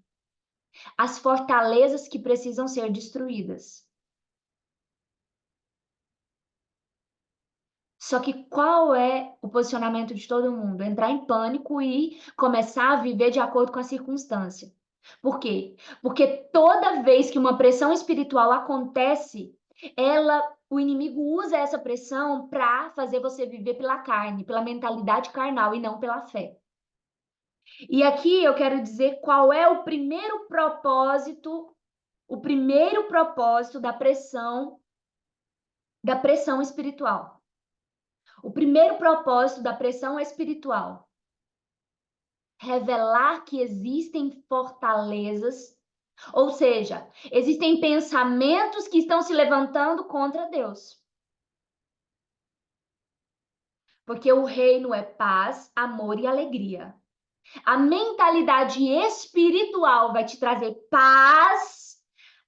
as fortalezas que precisam ser destruídas. Só que qual é o posicionamento de todo mundo? Entrar em pânico e começar a viver de acordo com a circunstância. Por quê? Porque toda vez que uma pressão espiritual acontece, o inimigo usa essa pressão para fazer você viver pela carne, pela mentalidade carnal e não pela fé. E aqui eu quero dizer qual é o primeiro propósito da pressão espiritual. O primeiro propósito da pressão espiritual: revelar que existem fortalezas, ou seja, existem pensamentos que estão se levantando contra Deus. Porque o reino é paz, amor e alegria. A mentalidade espiritual vai te trazer paz,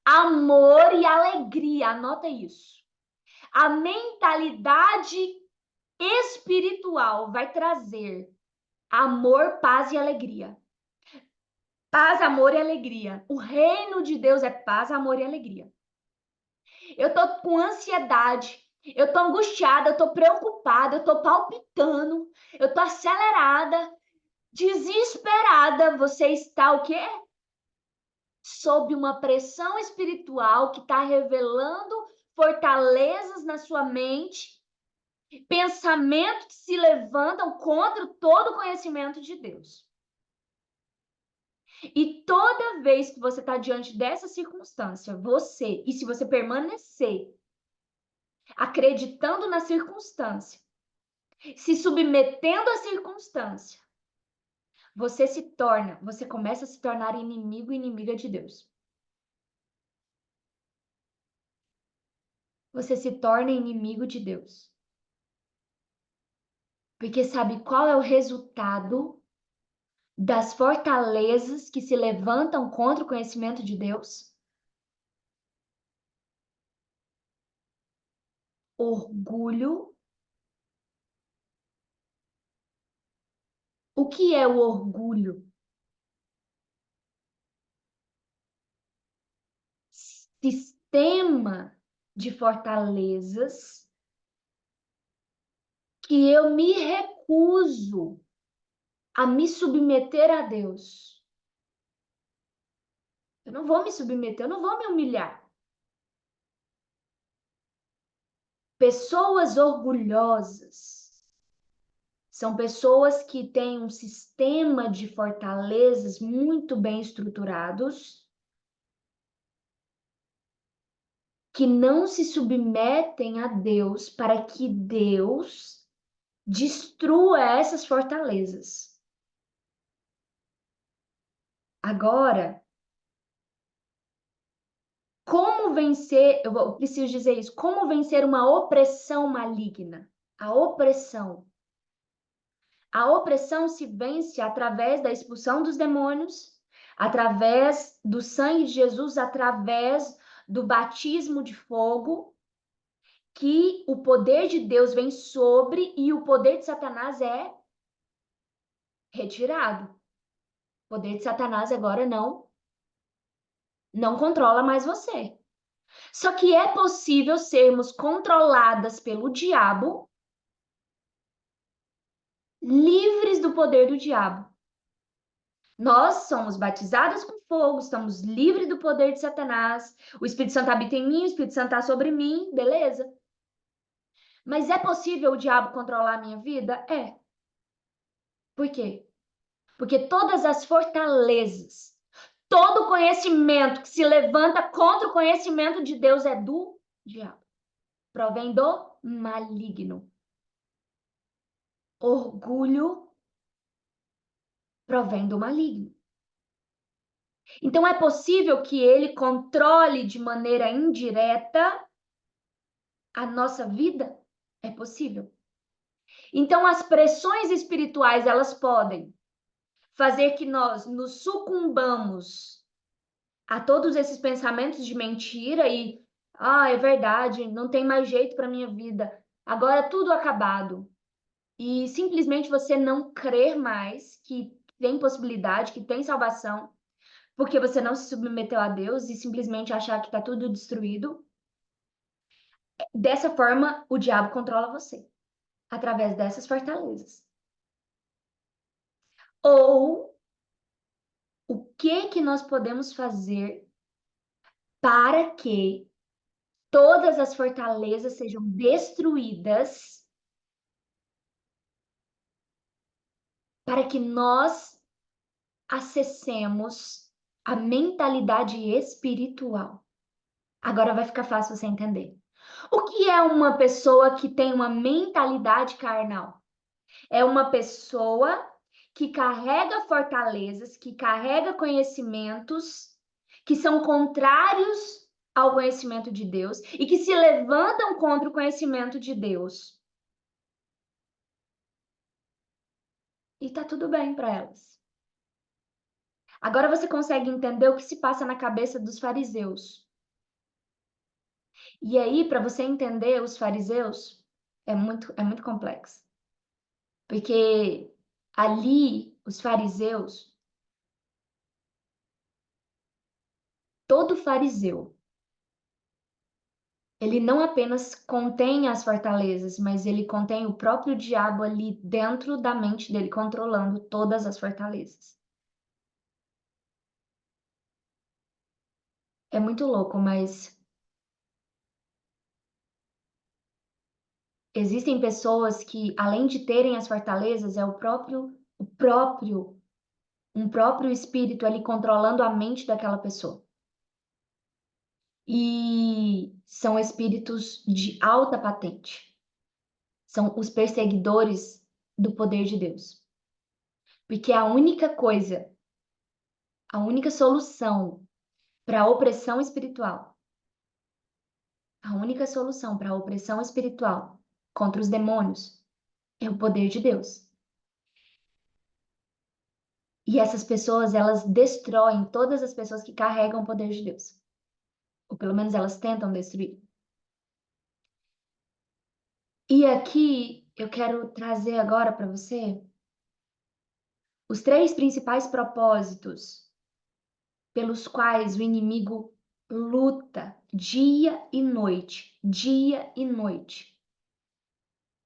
amor e alegria. Anota isso. A mentalidade espiritual vai trazer amor, paz e alegria. Paz, amor e alegria. O reino de Deus é paz, amor e alegria. Eu tô com ansiedade, eu tô angustiada, eu tô preocupada, eu tô palpitando, eu tô acelerada, desesperada. Você está o quê? Sob uma pressão espiritual que está revelando fortalezas na sua mente, pensamentos que se levantam contra todo o conhecimento de Deus. E toda vez que você está diante dessa circunstância, e se você permanecer acreditando na circunstância, se submetendo à circunstância, você começa a se tornar inimigo e inimiga de Deus. você se torna inimigo de Deus. Porque sabe qual é o resultado das fortalezas que se levantam contra o conhecimento de Deus? Orgulho. O que é o orgulho? Sistema de fortalezas que eu me recuso a me submeter a Deus. Eu não vou me submeter, eu não vou me humilhar. Pessoas orgulhosas são pessoas que têm um sistema de fortalezas muito bem estruturados, que não se submetem a Deus para que Deus destrua essas fortalezas. Agora, como vencer, eu preciso dizer isso, como vencer uma opressão maligna? A opressão. A opressão se vence através da expulsão dos demônios, através do sangue de Jesus, através do batismo de fogo, que o poder de Deus vem sobre e o poder de Satanás é retirado. O poder de Satanás agora não controla mais você. Só que é possível sermos controladas pelo diabo, livres do poder do diabo. Nós somos batizadas com fogo, estamos livres do poder de Satanás. O Espírito Santo habita em mim, o Espírito Santo está sobre mim, beleza? Mas é possível o diabo controlar a minha vida? É. Por quê? Porque todas as fortalezas, todo conhecimento que se levanta contra o conhecimento de Deus é do diabo. Provém do maligno. Orgulho provém do maligno. Então é possível que ele controle de maneira indireta a nossa vida? É possível. Então as pressões espirituais, elas podem fazer que nós nos sucumbamos a todos esses pensamentos de mentira e é verdade, não tem mais jeito para minha vida. Agora é tudo acabado. E simplesmente você não crer mais que tem possibilidade, que tem salvação, porque você não se submeteu a Deus e simplesmente achar que está tudo destruído. Dessa forma, o diabo controla você, através dessas fortalezas. Ou o que nós podemos fazer para que todas as fortalezas sejam destruídas, para que nós acessemos a mentalidade espiritual. Agora vai ficar fácil você entender. O que é uma pessoa que tem uma mentalidade carnal? É uma pessoa que carrega fortalezas, que carrega conhecimentos que são contrários ao conhecimento de Deus e que se levantam contra o conhecimento de Deus. E tá tudo bem para elas. Agora você consegue entender o que se passa na cabeça dos fariseus. E aí, para você entender os fariseus, é muito complexo. Porque ali, os fariseus, todo fariseu, ele não apenas contém as fortalezas, mas ele contém o próprio diabo ali dentro da mente dele, controlando todas as fortalezas. É muito louco, mas existem pessoas que, além de terem as fortalezas, é um próprio espírito ali controlando a mente daquela pessoa. E são espíritos de alta patente. São os perseguidores do poder de Deus. Porque a única coisa, a única solução para a opressão espiritual A única solução para a opressão espiritual contra os demônios é o poder de Deus. E essas pessoas, elas destroem todas as pessoas que carregam o poder de Deus. Ou pelo menos elas tentam destruir. E aqui eu quero trazer agora para você os três principais propósitos pelos quais o inimigo luta dia e noite,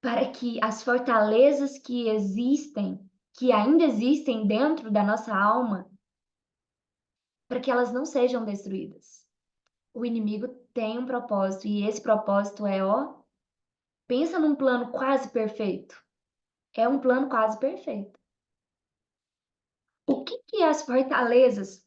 para que as fortalezas que existem, que ainda existem dentro da nossa alma, para que elas não sejam destruídas. O inimigo tem um propósito e esse propósito é, ó, pensa num plano quase perfeito. É um plano quase perfeito. O que é as fortalezas?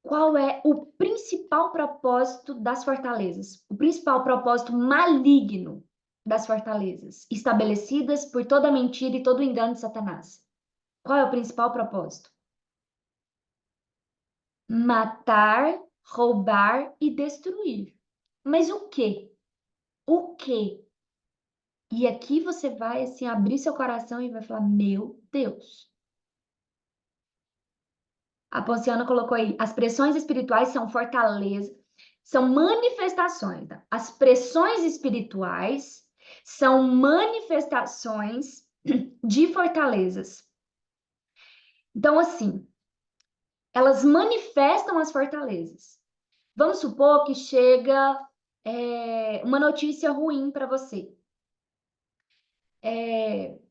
Qual é o principal propósito das fortalezas? O principal propósito maligno das fortalezas, estabelecidas por toda mentira e todo engano de Satanás. Qual é o principal propósito? Matar, roubar e destruir. Mas o quê? O quê? E aqui você vai assim abrir seu coração e vai falar: "Meu Deus". A Ponciana colocou aí: as pressões espirituais são fortaleza, são manifestações. Tá? As pressões espirituais são manifestações de fortalezas. Então, assim, elas manifestam as fortalezas. Vamos supor que chega uma notícia ruim para você.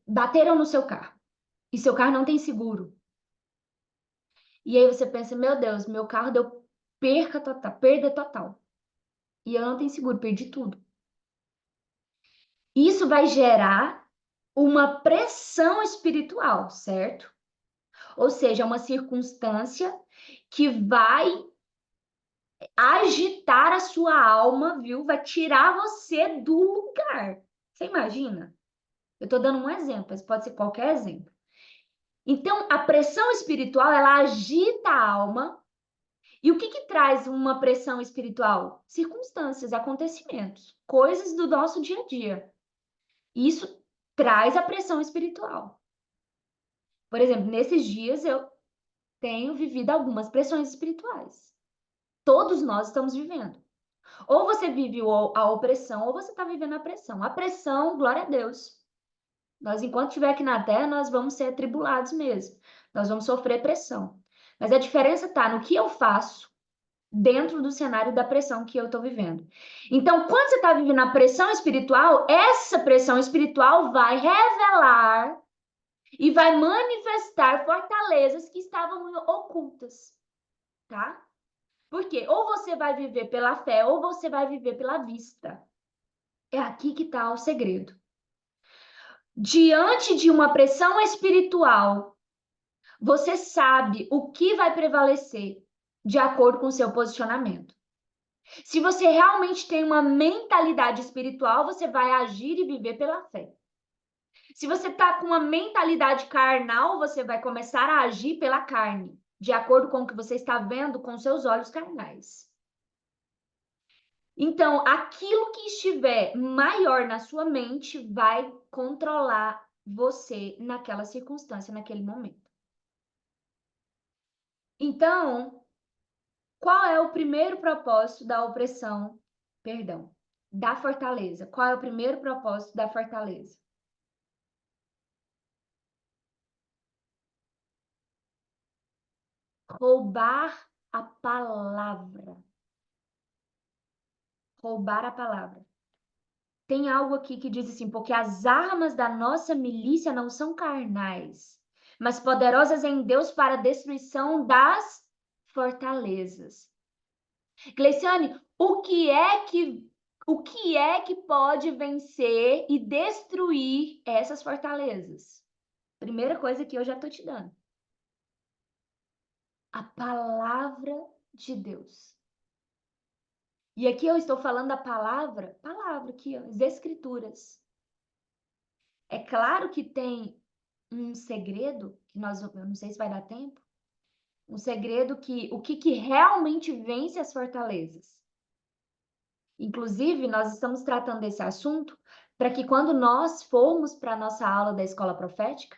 Bateram no seu carro e seu carro não tem seguro. E aí você pensa, meu Deus, meu carro deu perda total. E eu não tenho seguro, perdi tudo. Isso vai gerar uma pressão espiritual, certo? Ou seja, uma circunstância que vai agitar a sua alma, viu? Vai tirar você do lugar. Você imagina? Eu tô dando um exemplo, mas pode ser qualquer exemplo. Então, a pressão espiritual, ela agita a alma. E o que traz uma pressão espiritual? Circunstâncias, acontecimentos, coisas do nosso dia a dia. Isso traz a pressão espiritual. Por exemplo, nesses dias eu tenho vivido algumas pressões espirituais. Todos nós estamos vivendo. Ou você vive a opressão, ou você está vivendo a pressão. A pressão, glória a Deus. Nós, enquanto estiver aqui na Terra, nós vamos ser atribulados mesmo. Nós vamos sofrer pressão. Mas a diferença está no que eu faço dentro do cenário da pressão que eu estou vivendo. Então, quando você está vivendo a pressão espiritual, essa pressão espiritual vai revelar e vai manifestar fortalezas que estavam ocultas, tá? Porque ou você vai viver pela fé ou você vai viver pela vista. É aqui que está o segredo. Diante de uma pressão espiritual, você sabe o que vai prevalecer de acordo com o seu posicionamento. Se você realmente tem uma mentalidade espiritual, você vai agir e viver pela fé. Se você está com uma mentalidade carnal, você vai começar a agir pela carne, de acordo com o que você está vendo com seus olhos carnais. Então, aquilo que estiver maior na sua mente vai controlar você naquela circunstância, naquele momento. Então, qual é o primeiro propósito da opressão? Perdão, da fortaleza. Qual é o primeiro propósito da fortaleza? Roubar a palavra. Roubar a palavra. Tem algo aqui que diz assim, porque as armas da nossa milícia não são carnais, mas poderosas em Deus para a destruição das fortalezas. Gleiciane, o que é que pode vencer e destruir essas fortalezas? Primeira coisa que eu já estou te dando. A palavra de Deus. E aqui eu estou falando da palavra aqui, ó, as escrituras. É claro que tem um segredo, que eu não sei se vai dar tempo, um segredo que o que realmente vence as fortalezas? Inclusive, nós estamos tratando desse assunto para que quando nós formos para a nossa aula da escola profética,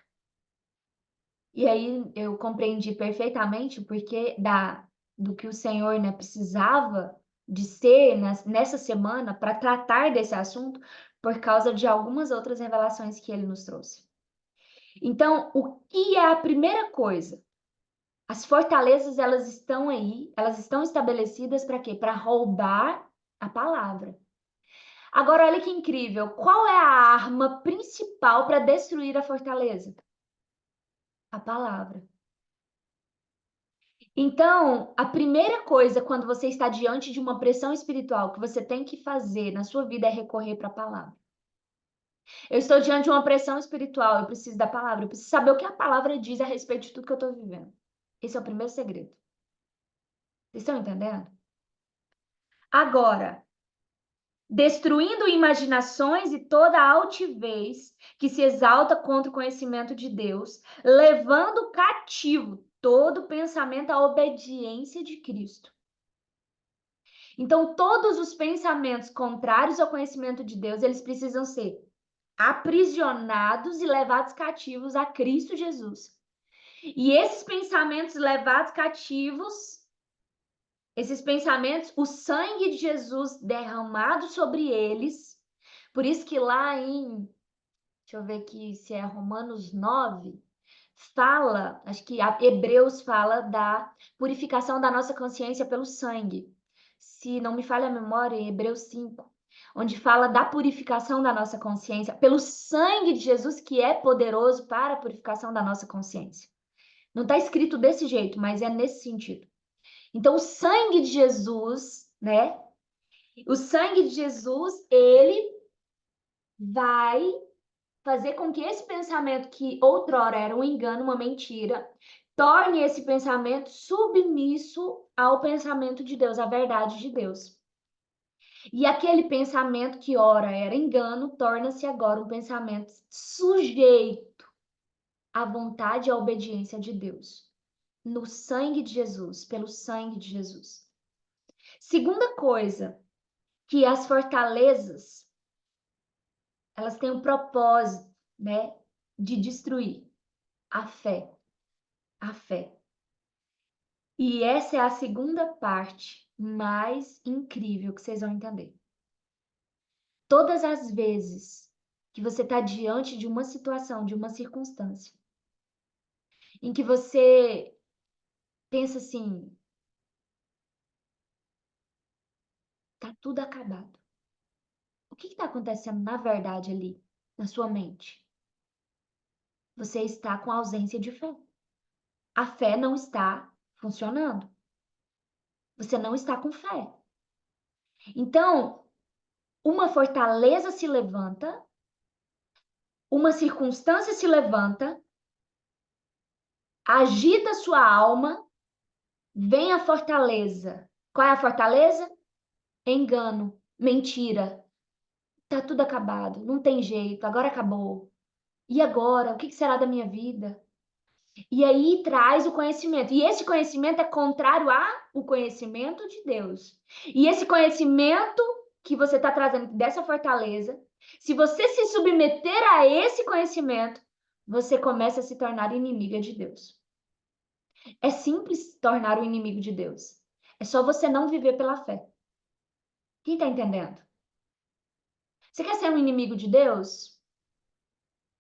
e aí eu compreendi perfeitamente o porquê do que o Senhor, né, precisava de ser nessa semana para tratar desse assunto, por causa de algumas outras revelações que ele nos trouxe. Então, o que é a primeira coisa? As fortalezas, elas estão aí, elas estão estabelecidas para quê? Para roubar a palavra. Agora, olha que incrível. Qual é a arma principal para destruir a fortaleza? A palavra. Então, a primeira coisa quando você está diante de uma pressão espiritual que você tem que fazer na sua vida é recorrer para a palavra. Eu estou diante de uma pressão espiritual, eu preciso da palavra, eu preciso saber o que a palavra diz a respeito de tudo que eu estou vivendo. Esse é o primeiro segredo. Vocês estão entendendo? Agora, destruindo imaginações e toda altivez que se exalta contra o conhecimento de Deus, levando cativo todo pensamento à obediência de Cristo. Então, todos os pensamentos contrários ao conhecimento de Deus, eles precisam ser aprisionados e levados cativos a Cristo Jesus. E esses pensamentos levados cativos, esses pensamentos, o sangue de Jesus derramado sobre eles. Por isso que lá deixa eu ver aqui se é Romanos 9, fala, acho que Hebreus fala da purificação da nossa consciência pelo sangue. Se não me falha a memória, em Hebreus 5, onde fala da purificação da nossa consciência pelo sangue de Jesus, que é poderoso para a purificação da nossa consciência. Não está escrito desse jeito, mas é nesse sentido. Então, o sangue de Jesus, né? O sangue de Jesus, ele vai fazer com que esse pensamento que outrora era um engano, uma mentira, torne esse pensamento submisso ao pensamento de Deus, à verdade de Deus. E aquele pensamento que ora era engano, torna-se agora um pensamento sujeito à vontade e à obediência de Deus. No sangue de Jesus, pelo sangue de Jesus. Segunda coisa, que as fortalezas, elas têm um propósito, né, de destruir a fé. A fé. E essa é a segunda parte mais incrível que vocês vão entender. Todas as vezes que você está diante de uma situação, de uma circunstância, em que você pensa assim, tá tudo acabado. O que está acontecendo na verdade ali, na sua mente? Você está com ausência de fé. A fé não está funcionando. Você não está com fé. Então, uma fortaleza se levanta, uma circunstância se levanta, agita sua alma, vem a fortaleza. Qual é a fortaleza? Engano, mentira. Tá tudo acabado, não tem jeito, agora acabou. E agora? O que será da minha vida? E aí traz o conhecimento. E esse conhecimento é contrário ao conhecimento de Deus. E esse conhecimento que você está trazendo dessa fortaleza, se você se submeter a esse conhecimento, você começa a se tornar inimiga de Deus. É simples tornar o inimigo de Deus. É só você não viver pela fé. Quem está entendendo? Você quer ser um inimigo de Deus?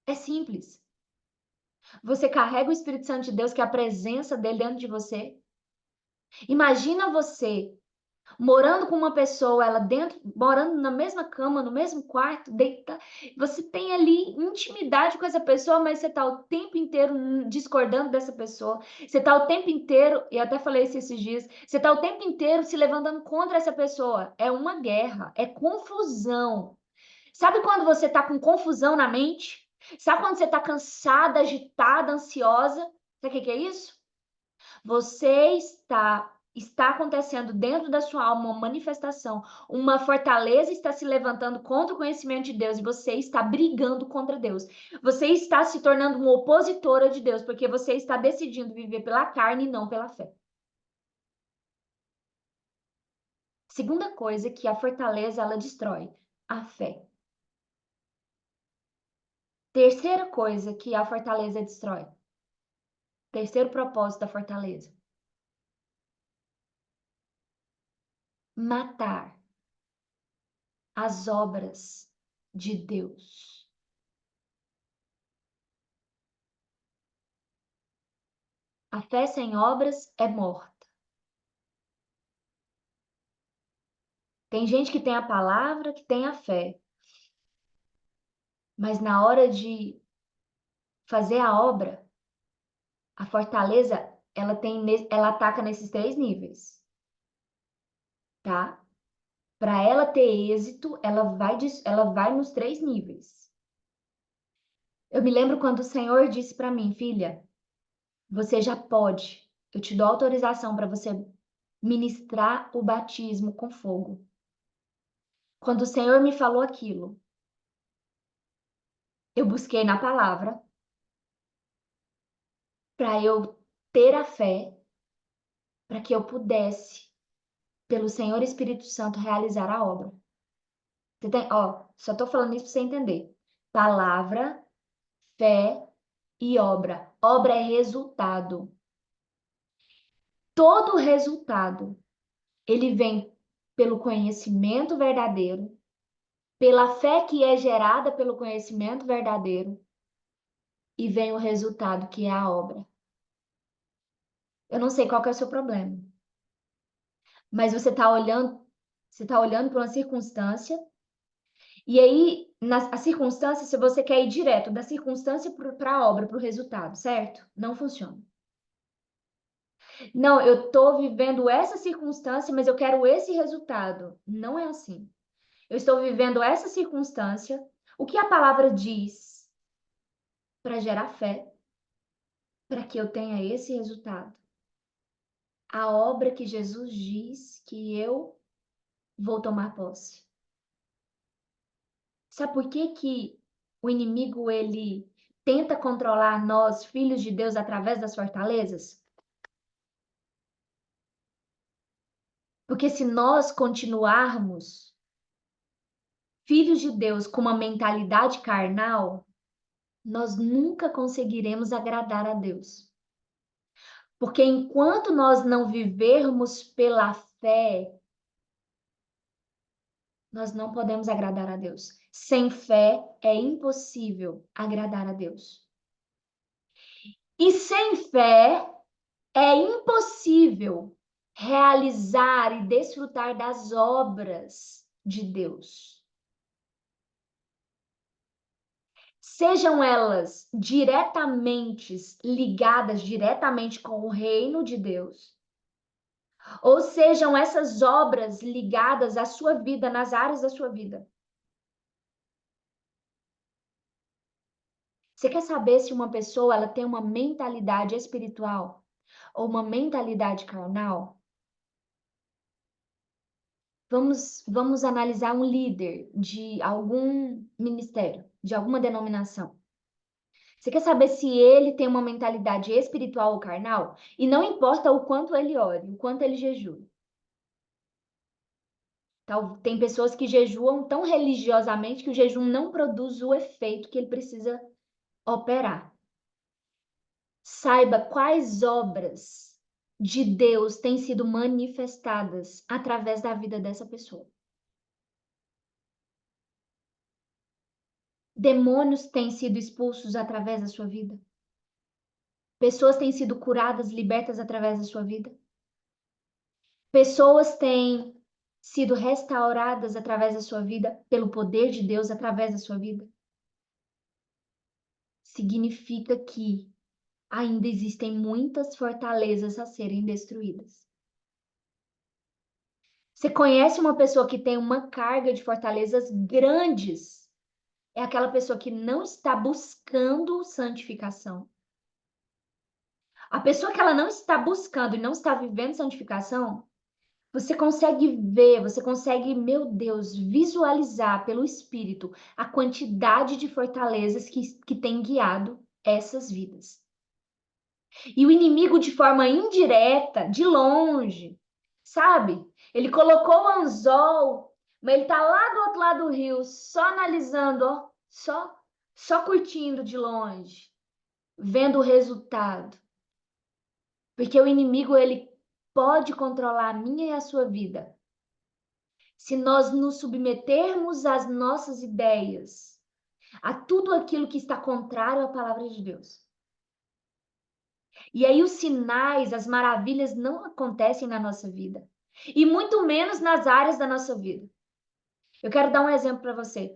É simples. Você carrega o Espírito Santo de Deus, que é a presença dele dentro de você. Imagina você morando com uma pessoa, ela dentro, morando na mesma cama, no mesmo quarto, deita, você tem ali intimidade com essa pessoa, mas você tá o tempo inteiro discordando dessa pessoa. Você tá o tempo inteiro, e até falei isso esses dias, você tá o tempo inteiro se levantando contra essa pessoa. É uma guerra, é confusão. Sabe quando você tá com confusão na mente? Sabe quando você tá cansada, agitada, ansiosa? Sabe o que é isso? Você está acontecendo dentro da sua alma uma manifestação, uma fortaleza está se levantando contra o conhecimento de Deus e você está brigando contra Deus. Você está se tornando uma opositora de Deus, porque você está decidindo viver pela carne e não pela fé. Segunda coisa que a fortaleza ela destrói, a fé. Terceira coisa que a fortaleza destrói. Terceiro propósito da fortaleza. Matar as obras de Deus. A fé sem obras é morta. Tem gente que tem a palavra, que tem a fé. Mas na hora de fazer a obra, a fortaleza, ela ataca nesses três níveis, tá? Para ela ter êxito, ela vai nos três níveis. Eu me lembro quando o Senhor disse para mim, filha, você já pode, eu te dou autorização para você ministrar o batismo com fogo. Quando o Senhor me falou aquilo, eu busquei na palavra para eu ter a fé, para que eu pudesse, pelo Senhor Espírito Santo, realizar a obra. Você tem, ó, só tô falando isso para você entender. Palavra, fé e obra. Obra é resultado. Todo resultado, ele vem pelo conhecimento verdadeiro, pela fé que é gerada pelo conhecimento verdadeiro, e vem o resultado, que é a obra. Eu não sei qual que é o seu problema, mas você está olhando para uma circunstância, e aí, a circunstância, se você quer ir direto da circunstância para a obra, para o resultado, certo? Não funciona. Não, eu estou vivendo essa circunstância, mas eu quero esse resultado. Não é assim. Eu estou vivendo essa circunstância, o que a palavra diz para gerar fé, para que eu tenha esse resultado. A obra que Jesus diz que eu vou tomar posse. Sabe por que que o inimigo ele tenta controlar nós, filhos de Deus, através das fortalezas? Porque se nós continuarmos filhos de Deus com uma mentalidade carnal, nós nunca conseguiremos agradar a Deus. Porque enquanto nós não vivermos pela fé, nós não podemos agradar a Deus. Sem fé é impossível agradar a Deus. E sem fé é impossível realizar e desfrutar das obras de Deus. Sejam elas ligadas diretamente com o reino de Deus, ou sejam essas obras ligadas à sua vida, nas áreas da sua vida. Você quer saber se uma pessoa ela tem uma mentalidade espiritual ou uma mentalidade carnal? Vamos analisar um líder de algum ministério, de alguma denominação. Você quer saber se ele tem uma mentalidade espiritual ou carnal? E não importa o quanto ele ore, o quanto ele jejua. Tem pessoas que jejuam tão religiosamente que o jejum não produz o efeito que ele precisa operar. Saiba quais obras de Deus têm sido manifestadas através da vida dessa pessoa. Demônios têm sido expulsos através da sua vida. Pessoas têm sido curadas, libertas através da sua vida. Pessoas têm sido restauradas através da sua vida, pelo poder de Deus através da sua vida. Significa que ainda existem muitas fortalezas a serem destruídas. Você conhece uma pessoa que tem uma carga de fortalezas grandes? É aquela pessoa que não está buscando santificação. A pessoa que ela não está buscando e não está vivendo santificação, você consegue ver, você consegue, meu Deus, visualizar pelo Espírito a quantidade de fortalezas que tem guiado essas vidas. E o inimigo, de forma indireta, de longe, sabe? Ele colocou o anzol, mas ele tá lá do outro lado do rio, só analisando, ó, só curtindo de longe, vendo o resultado. Porque o inimigo, ele pode controlar a minha e a sua vida. Se nós nos submetermos às nossas ideias, a tudo aquilo que está contrário à palavra de Deus. E aí os sinais, as maravilhas não acontecem na nossa vida. E muito menos nas áreas da nossa vida. Eu quero dar um exemplo para você.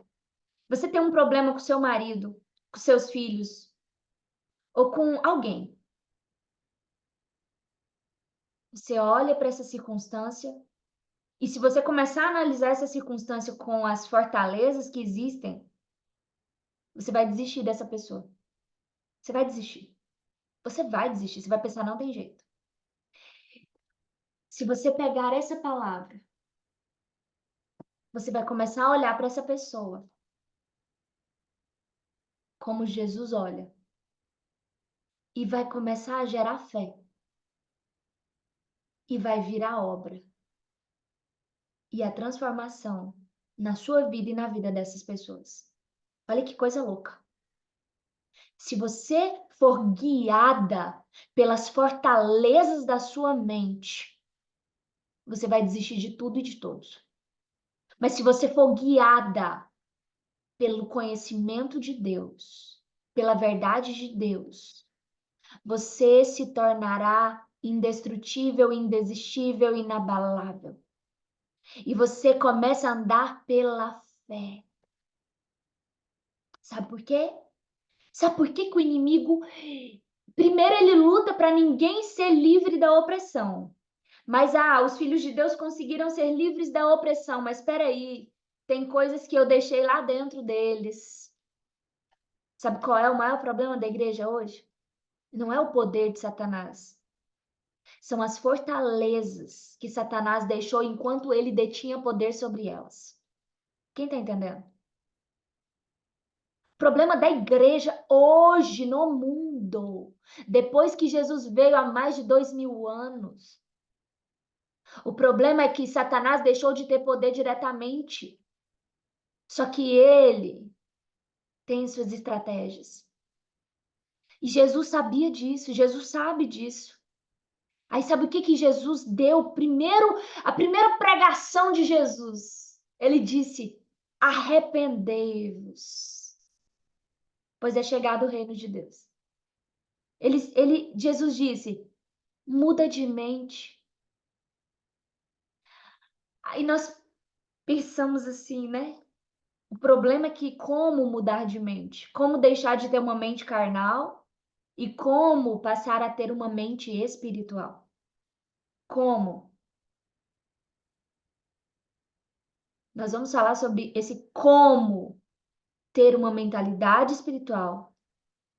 Você tem um problema com seu marido, com seus filhos, ou com alguém. Você olha para essa circunstância, e se você começar a analisar essa circunstância com as fortalezas que existem, você vai desistir dessa pessoa. Você vai desistir. Você vai desistir. Você vai pensar, não tem jeito. Se você pegar essa palavra, você vai começar a olhar para essa pessoa como Jesus olha. E vai começar a gerar fé. E vai virar obra. E a transformação na sua vida e na vida dessas pessoas. Olha que coisa louca. Se você for guiada pelas fortalezas da sua mente, você vai desistir de tudo e de todos. Mas se você for guiada pelo conhecimento de Deus, pela verdade de Deus, você se tornará indestrutível, indesistível, inabalável. E você começa a andar pela fé. Sabe por quê? Sabe por que que o inimigo, primeiro ele luta para ninguém ser livre da opressão. Mas os filhos de Deus conseguiram ser livres da opressão, mas espera aí, tem coisas que eu deixei lá dentro deles. Sabe qual é o maior problema da igreja hoje? Não é o poder de Satanás. São as fortalezas que Satanás deixou enquanto ele detinha poder sobre elas. Quem está entendendo? O problema da igreja hoje no mundo, depois que Jesus veio há mais de 2000 anos, o problema é que Satanás deixou de ter poder diretamente. Só que ele tem suas estratégias. E Jesus sabia disso, Jesus sabe disso. Aí sabe o que que Jesus deu? A primeira pregação de Jesus. Ele disse: arrependei-vos, pois é chegado o reino de Deus. Jesus disse: muda de mente. Aí nós pensamos assim, né? O problema é que como mudar de mente? Como deixar de ter uma mente carnal e como passar a ter uma mente espiritual? Como? Nós vamos falar sobre esse como ter uma mentalidade espiritual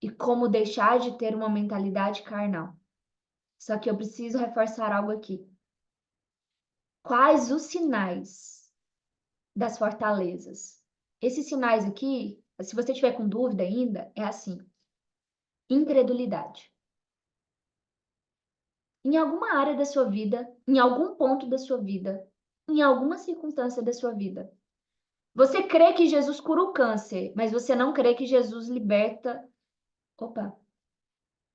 e como deixar de ter uma mentalidade carnal. Só que eu preciso reforçar algo aqui. Quais os sinais das fortalezas? Esses sinais aqui, se você tiver com dúvida ainda, é assim: incredulidade. Em alguma área da sua vida, em algum ponto da sua vida, em alguma circunstância da sua vida, você crê que Jesus cura o câncer, mas você não crê que Jesus liberta. Opa!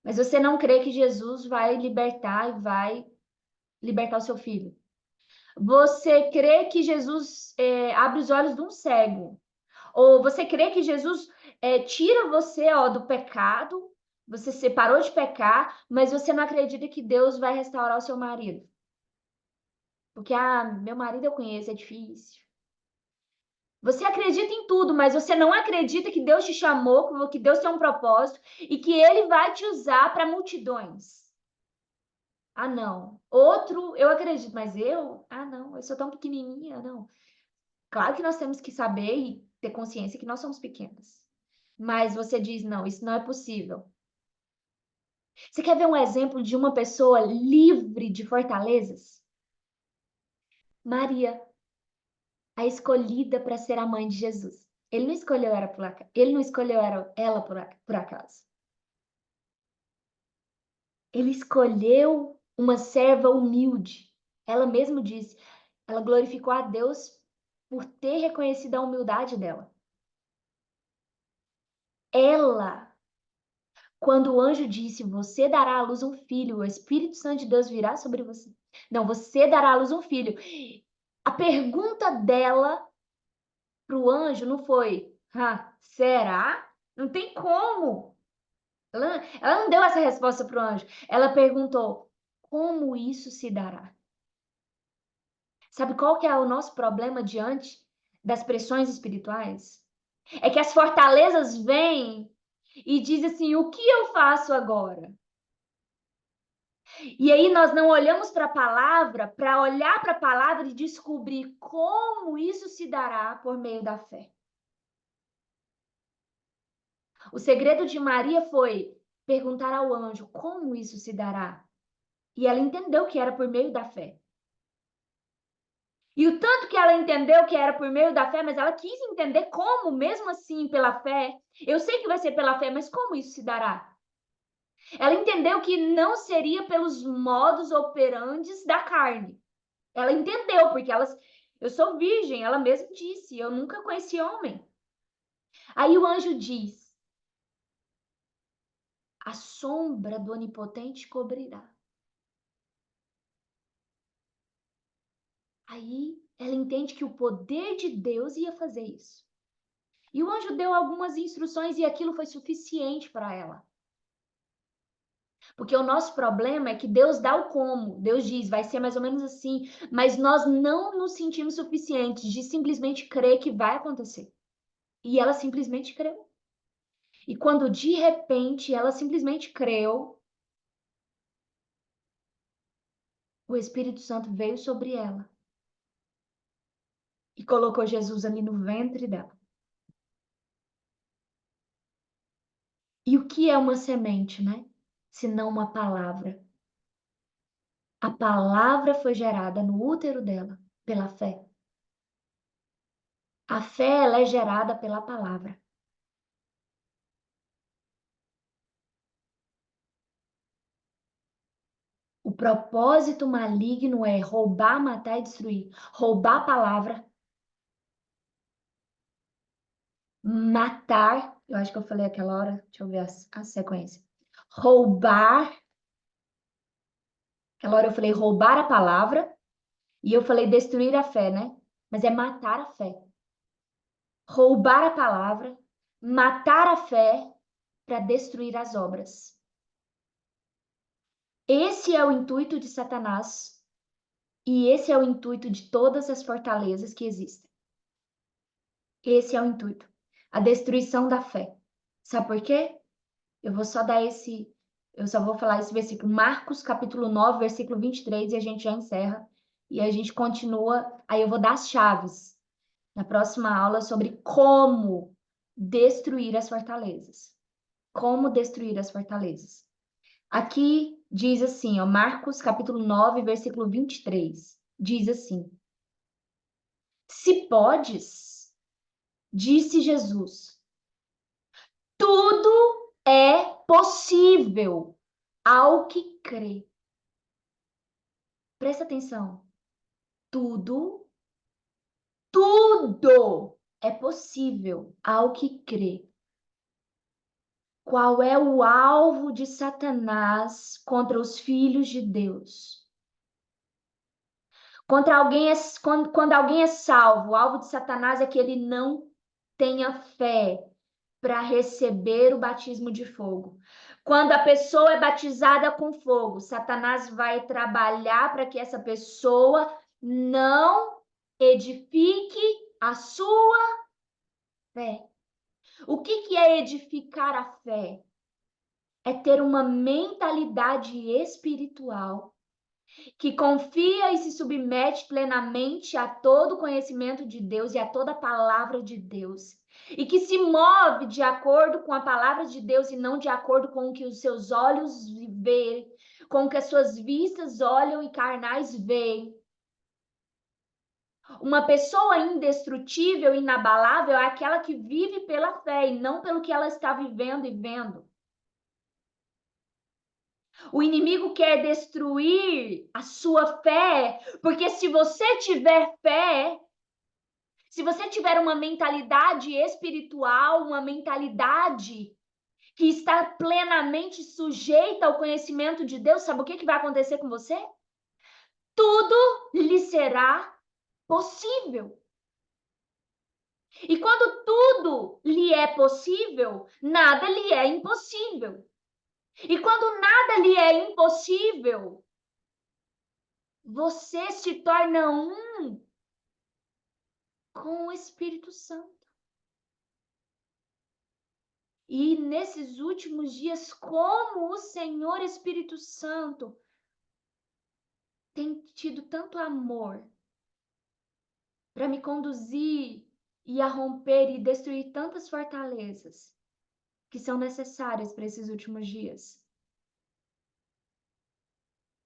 Mas você não crê que Jesus vai libertar e vai libertar o seu filho. Você crê que Jesus abre os olhos de um cego. Ou você crê que Jesus tira você do pecado, você separou de pecar, mas você não acredita que Deus vai restaurar o seu marido. Porque, meu marido eu conheço, é difícil. Você acredita em tudo, mas você não acredita que Deus te chamou, que Deus tem um propósito e que Ele vai te usar para multidões. Não. Outro, eu acredito, mas não, eu sou tão pequenininha, não. Claro que nós temos que saber e ter consciência que nós somos pequenas. Mas você diz, não, isso não é possível. Você quer ver um exemplo de uma pessoa livre de fortalezas? Maria, a escolhida para ser a mãe de Jesus. Ele não escolheu ela por acaso. Ele não escolheu ela por acaso. Ele escolheu uma serva humilde. Ela mesma disse, ela glorificou a Deus por ter reconhecido a humildade dela. Ela, quando o anjo disse, você dará à luz um filho, o Espírito Santo de Deus virá sobre você. Não, você dará à luz um filho. A pergunta dela para o anjo não foi, será? Não tem como. Ela não deu essa resposta para o anjo. Ela perguntou, como isso se dará? Sabe qual que é o nosso problema diante das pressões espirituais? É que as fortalezas vêm e dizem assim, o que eu faço agora? E aí nós não olhamos para olhar para a palavra e descobrir como isso se dará por meio da fé. O segredo de Maria foi perguntar ao anjo como isso se dará. E ela entendeu que era por meio da fé. E o tanto que ela entendeu que era por meio da fé, mas ela quis entender como, mesmo assim, pela fé. Eu sei que vai ser pela fé, mas como isso se dará? Ela entendeu que não seria pelos modos operandes da carne. Ela entendeu, porque eu sou virgem, ela mesma disse, eu nunca conheci homem. Aí o anjo diz: a sombra do Onipotente cobrirá. Aí ela entende que o poder de Deus ia fazer isso. E o anjo deu algumas instruções e aquilo foi suficiente para ela. Porque o nosso problema é que Deus dá o como. Deus diz, vai ser mais ou menos assim, mas nós não nos sentimos suficientes de simplesmente crer que vai acontecer. E ela simplesmente creu. E quando de repente ela simplesmente creu, o Espírito Santo veio sobre ela e colocou Jesus ali no ventre dela. E o que é uma semente, né? Se não uma palavra. A palavra foi gerada no útero dela pela fé. A fé, ela é gerada pela palavra. O propósito maligno é roubar, matar e destruir. Roubar a palavra, matar. Eu acho que eu falei aquela hora, deixa eu ver a sequência. Roubar. Aquela hora eu falei roubar a palavra e eu falei destruir a fé, né? Mas é matar a fé. Roubar a palavra, matar a fé para destruir as obras. Esse é o intuito de Satanás e esse é o intuito de todas as fortalezas que existem. Esse é o intuito, a destruição da fé. Sabe por quê? Eu só vou falar esse versículo, Marcos capítulo 9, versículo 23, e a gente já encerra e a gente continua, aí eu vou dar as chaves na próxima aula sobre como destruir as fortalezas. Como destruir as fortalezas. Aqui diz assim, ó, Marcos capítulo 9, versículo 23. Diz assim: se podes, disse Jesus, tudo é possível ao que crê. Presta atenção. Tudo é possível ao que crê. Qual é o alvo de Satanás contra os filhos de Deus? Quando alguém é salvo, o alvo de Satanás é que ele não tenha fé para receber o batismo de fogo. Quando a pessoa é batizada com fogo, Satanás vai trabalhar para que essa pessoa não edifique a sua fé. O que é edificar a fé? É ter uma mentalidade espiritual que confia e se submete plenamente a todo o conhecimento de Deus e a toda a palavra de Deus. E que se move de acordo com a palavra de Deus e não de acordo com o que os seus olhos veem, com o que as suas vistas olham e carnais veem. Uma pessoa indestrutível, inabalável, é aquela que vive pela fé e não pelo que ela está vivendo e vendo. O inimigo quer destruir a sua fé, porque se você tiver fé, se você tiver uma mentalidade espiritual, uma mentalidade que está plenamente sujeita ao conhecimento de Deus, sabe o que vai acontecer com você? Tudo lhe será possível. E quando tudo lhe é possível, nada lhe é impossível. E quando nada lhe é impossível, você se torna um com o Espírito Santo. E nesses últimos dias, como o Senhor Espírito Santo tem tido tanto amor para me conduzir e a romper e destruir tantas fortalezas que são necessárias para esses últimos dias.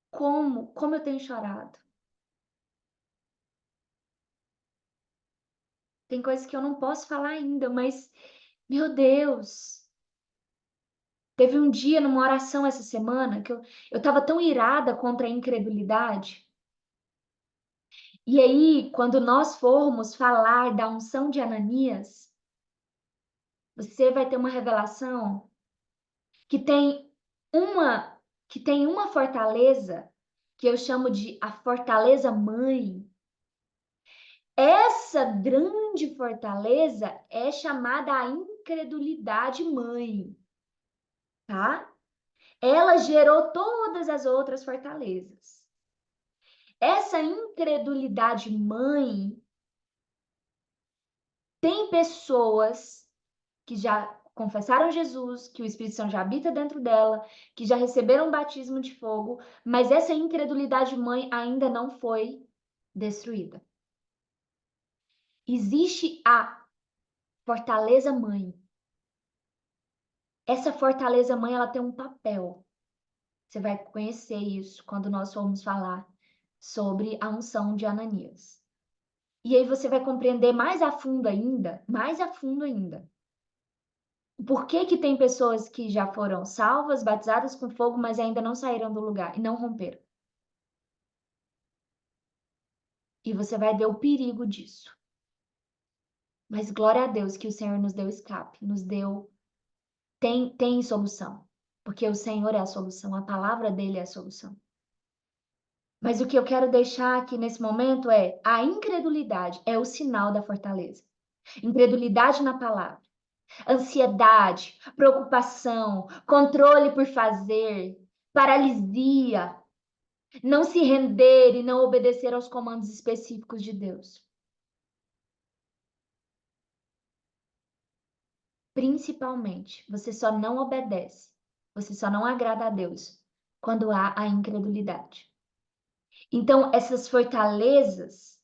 Como eu tenho chorado. Tem coisas que eu não posso falar ainda, mas, meu Deus, teve um dia numa oração essa semana que eu estava tão irada contra a incredulidade. E aí, quando nós formos falar da unção de Ananias, você vai ter uma revelação que tem uma fortaleza que eu chamo de a fortaleza mãe. Essa grande fortaleza é chamada a incredulidade mãe, tá? Ela gerou todas as outras fortalezas. Essa incredulidade mãe tem pessoas que já confessaram Jesus, que o Espírito Santo já habita dentro dela, que já receberam o batismo de fogo, mas essa incredulidade mãe ainda não foi destruída. Existe a fortaleza mãe. Essa fortaleza mãe, ela tem um papel. Você vai conhecer isso quando nós formos falar sobre a unção de Ananias. E aí você vai compreender mais a fundo ainda, por que que tem pessoas que já foram salvas, batizadas com fogo, mas ainda não saíram do lugar e não romperam. E você vai ver o perigo disso. Mas glória a Deus que o Senhor nos deu escape, tem solução. Porque o Senhor é a solução, a palavra dele é a solução. Mas o que eu quero deixar aqui nesse momento é a incredulidade é o sinal da fortaleza. Incredulidade na palavra, ansiedade, preocupação, controle por fazer, paralisia, não se render e não obedecer aos comandos específicos de Deus. Principalmente, você só não obedece, você só não agrada a Deus quando há a incredulidade. Então, essas fortalezas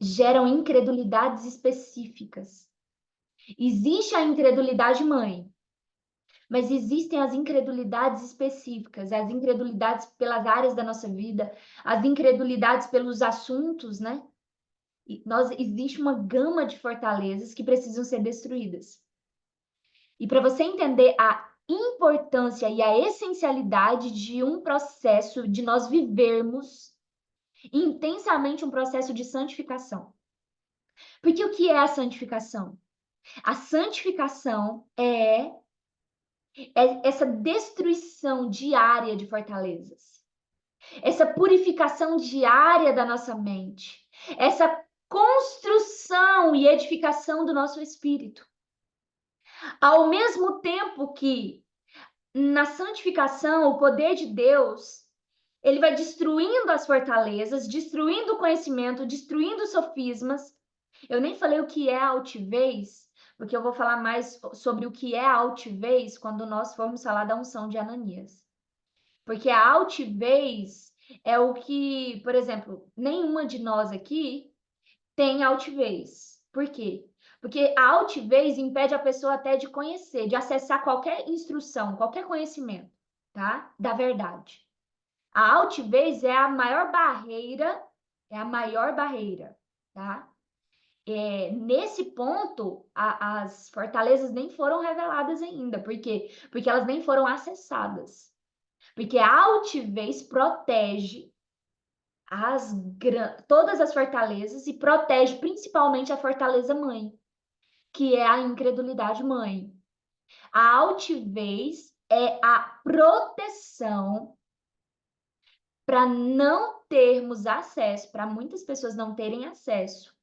geram incredulidades específicas. Existe a incredulidade mãe, mas existem as incredulidades específicas, as incredulidades pelas áreas da nossa vida, as incredulidades pelos assuntos, né? Existe uma gama de fortalezas que precisam ser destruídas. E para você entender a importância e a essencialidade de um processo de nós vivermos intensamente um processo de santificação. Porque o que é a santificação? A santificação é essa destruição diária de fortalezas, essa purificação diária da nossa mente, essa construção e edificação do nosso espírito. Ao mesmo tempo que na santificação, o poder de Deus, ele vai destruindo as fortalezas, destruindo o conhecimento, destruindo os sofismas. Eu nem falei o que é altivez, porque eu vou falar mais sobre o que é altivez quando nós formos falar da unção de Ananias. Porque a altivez é o que, por exemplo, nenhuma de nós aqui tem altivez. Por quê? Porque a altivez impede a pessoa até de conhecer, de acessar qualquer instrução, qualquer conhecimento, tá? Da verdade. A altivez é a maior barreira, tá? Nesse ponto, as fortalezas nem foram reveladas ainda. Por quê? Porque elas nem foram acessadas. Porque a altivez protege todas as fortalezas e protege principalmente a fortaleza mãe, que é a incredulidade mãe. A altivez é a proteção para não termos acesso, para muitas pessoas não terem acesso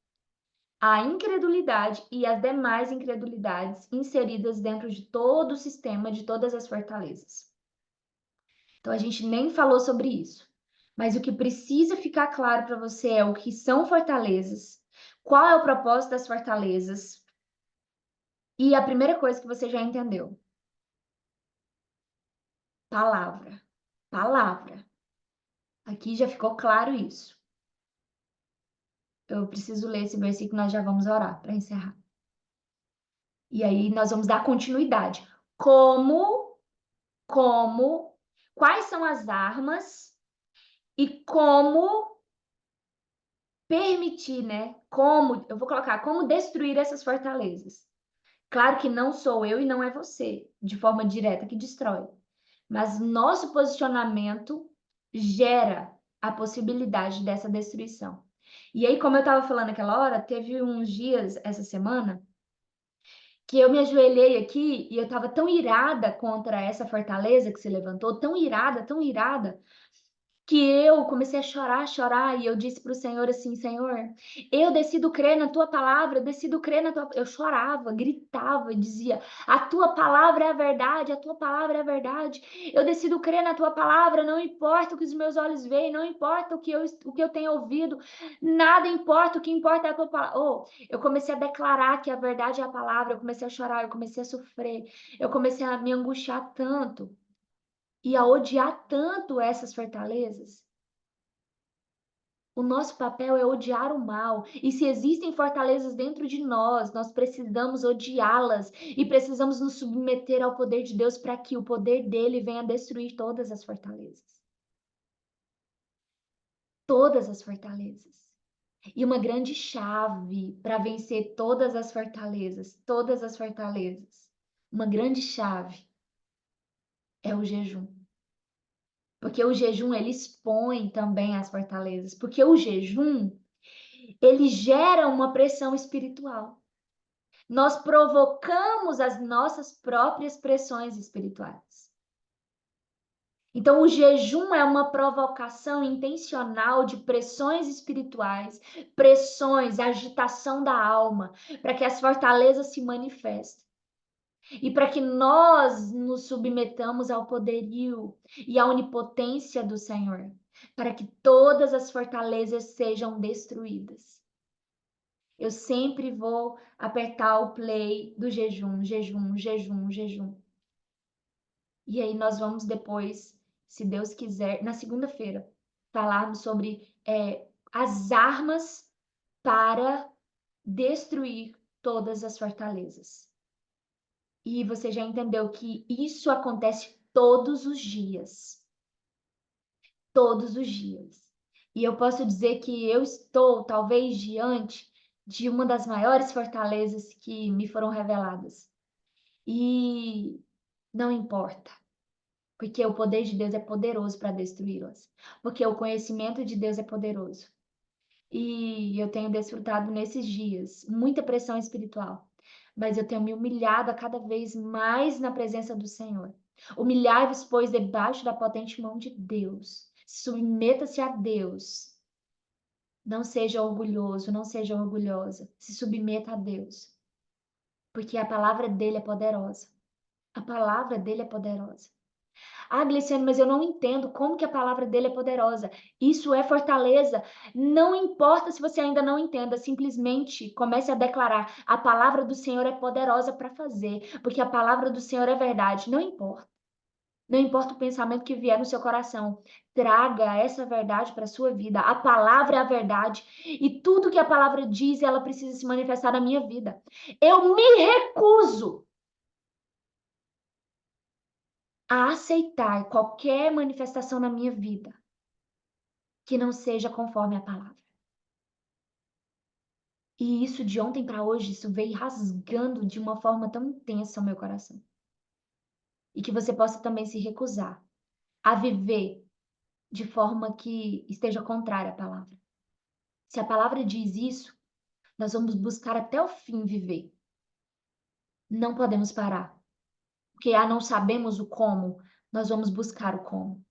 à incredulidade e às demais incredulidades inseridas dentro de todo o sistema, de todas as fortalezas. Então a gente nem falou sobre isso. Mas o que precisa ficar claro para você é o que são fortalezas, qual é o propósito das fortalezas, e a primeira coisa que você já entendeu: palavra. Palavra. Aqui já ficou claro isso. Eu preciso ler esse versículo, nós já vamos orar para encerrar. E aí nós vamos dar continuidade. Como, quais são as armas e como permitir, né? Como, eu vou colocar, como destruir essas fortalezas. Claro que não sou eu e não é você, de forma direta, que destrói. Mas nosso posicionamento gera a possibilidade dessa destruição. E aí, como eu estava falando naquela hora, teve uns dias essa semana que eu me ajoelhei aqui e eu estava tão irada contra essa fortaleza que se levantou, tão irada, que eu comecei a chorar, e eu disse para o Senhor assim: Senhor, eu decido crer na tua palavra, eu decido crer na tua. Eu chorava, gritava e dizia: a tua palavra é a verdade, a tua palavra é a verdade. Eu decido crer na tua palavra, não importa o que os meus olhos veem, não importa o que eu tenho ouvido, nada importa, o que importa é a tua palavra. Oh, eu comecei a declarar que a verdade é a palavra, eu comecei a chorar, eu comecei a sofrer, eu comecei a me angustiar tanto e a odiar tanto essas fortalezas. O nosso papel é odiar o mal. E se existem fortalezas dentro de nós, nós precisamos odiá-las e precisamos nos submeter ao poder de Deus para que o poder dele venha destruir todas as fortalezas. Todas as fortalezas. E uma grande chave para vencer todas as fortalezas, uma grande chave é o jejum. Porque o jejum ele expõe também as fortalezas, porque o jejum ele gera uma pressão espiritual. Nós provocamos as nossas próprias pressões espirituais. Então, o jejum é uma provocação intencional de pressões espirituais, pressões, agitação da alma, para que as fortalezas se manifestem. E para que nós nos submetamos ao poderio e à onipotência do Senhor, para que todas as fortalezas sejam destruídas. Eu sempre vou apertar o play do jejum, jejum, jejum, jejum. E aí nós vamos depois, se Deus quiser, na segunda-feira, falarmos sobre as armas para destruir todas as fortalezas. E você já entendeu que isso acontece todos os dias. Todos os dias. E eu posso dizer que eu estou, talvez, diante de uma das maiores fortalezas que me foram reveladas. E não importa, porque o poder de Deus é poderoso para destruí-las. Porque o conhecimento de Deus é poderoso. E eu tenho desfrutado nesses dias muita pressão espiritual, mas eu tenho me humilhado a cada vez mais na presença do Senhor. Humilhai-vos, pois, debaixo da potente mão de Deus. Submeta-se a Deus. Não seja orgulhoso, não seja orgulhosa. Se submeta a Deus, porque a palavra dele é poderosa. A palavra dele é poderosa. Ah, Gliciane, mas eu não entendo como que a palavra dele é poderosa. Isso é fortaleza. Não importa se você ainda não entenda, simplesmente comece a declarar: a palavra do Senhor é poderosa para fazer, porque a palavra do Senhor é verdade. Não importa. Não importa o pensamento que vier no seu coração, traga essa verdade para a sua vida. A palavra é a verdade e tudo que a palavra diz, ela precisa se manifestar na minha vida. Eu me recuso a aceitar qualquer manifestação na minha vida que não seja conforme a palavra. E isso de ontem para hoje, isso veio rasgando de uma forma tão intensa o meu coração. E que você possa também se recusar a viver de forma que esteja contrária à palavra. Se a palavra diz isso, nós vamos buscar até o fim viver. Não podemos parar, porque não sabemos o como, nós vamos buscar o como.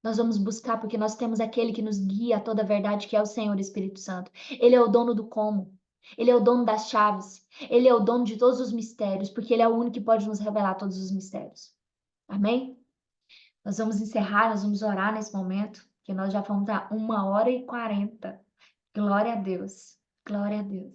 Nós vamos buscar porque nós temos aquele que nos guia a toda a verdade, que é o Senhor Espírito Santo. Ele é o dono do como. Ele é o dono das chaves. Ele é o dono de todos os mistérios, porque ele é o único que pode nos revelar todos os mistérios. Amém? Nós vamos encerrar, nós vamos orar nesse momento, que nós já fomos a 1h40. Glória a Deus. Glória a Deus.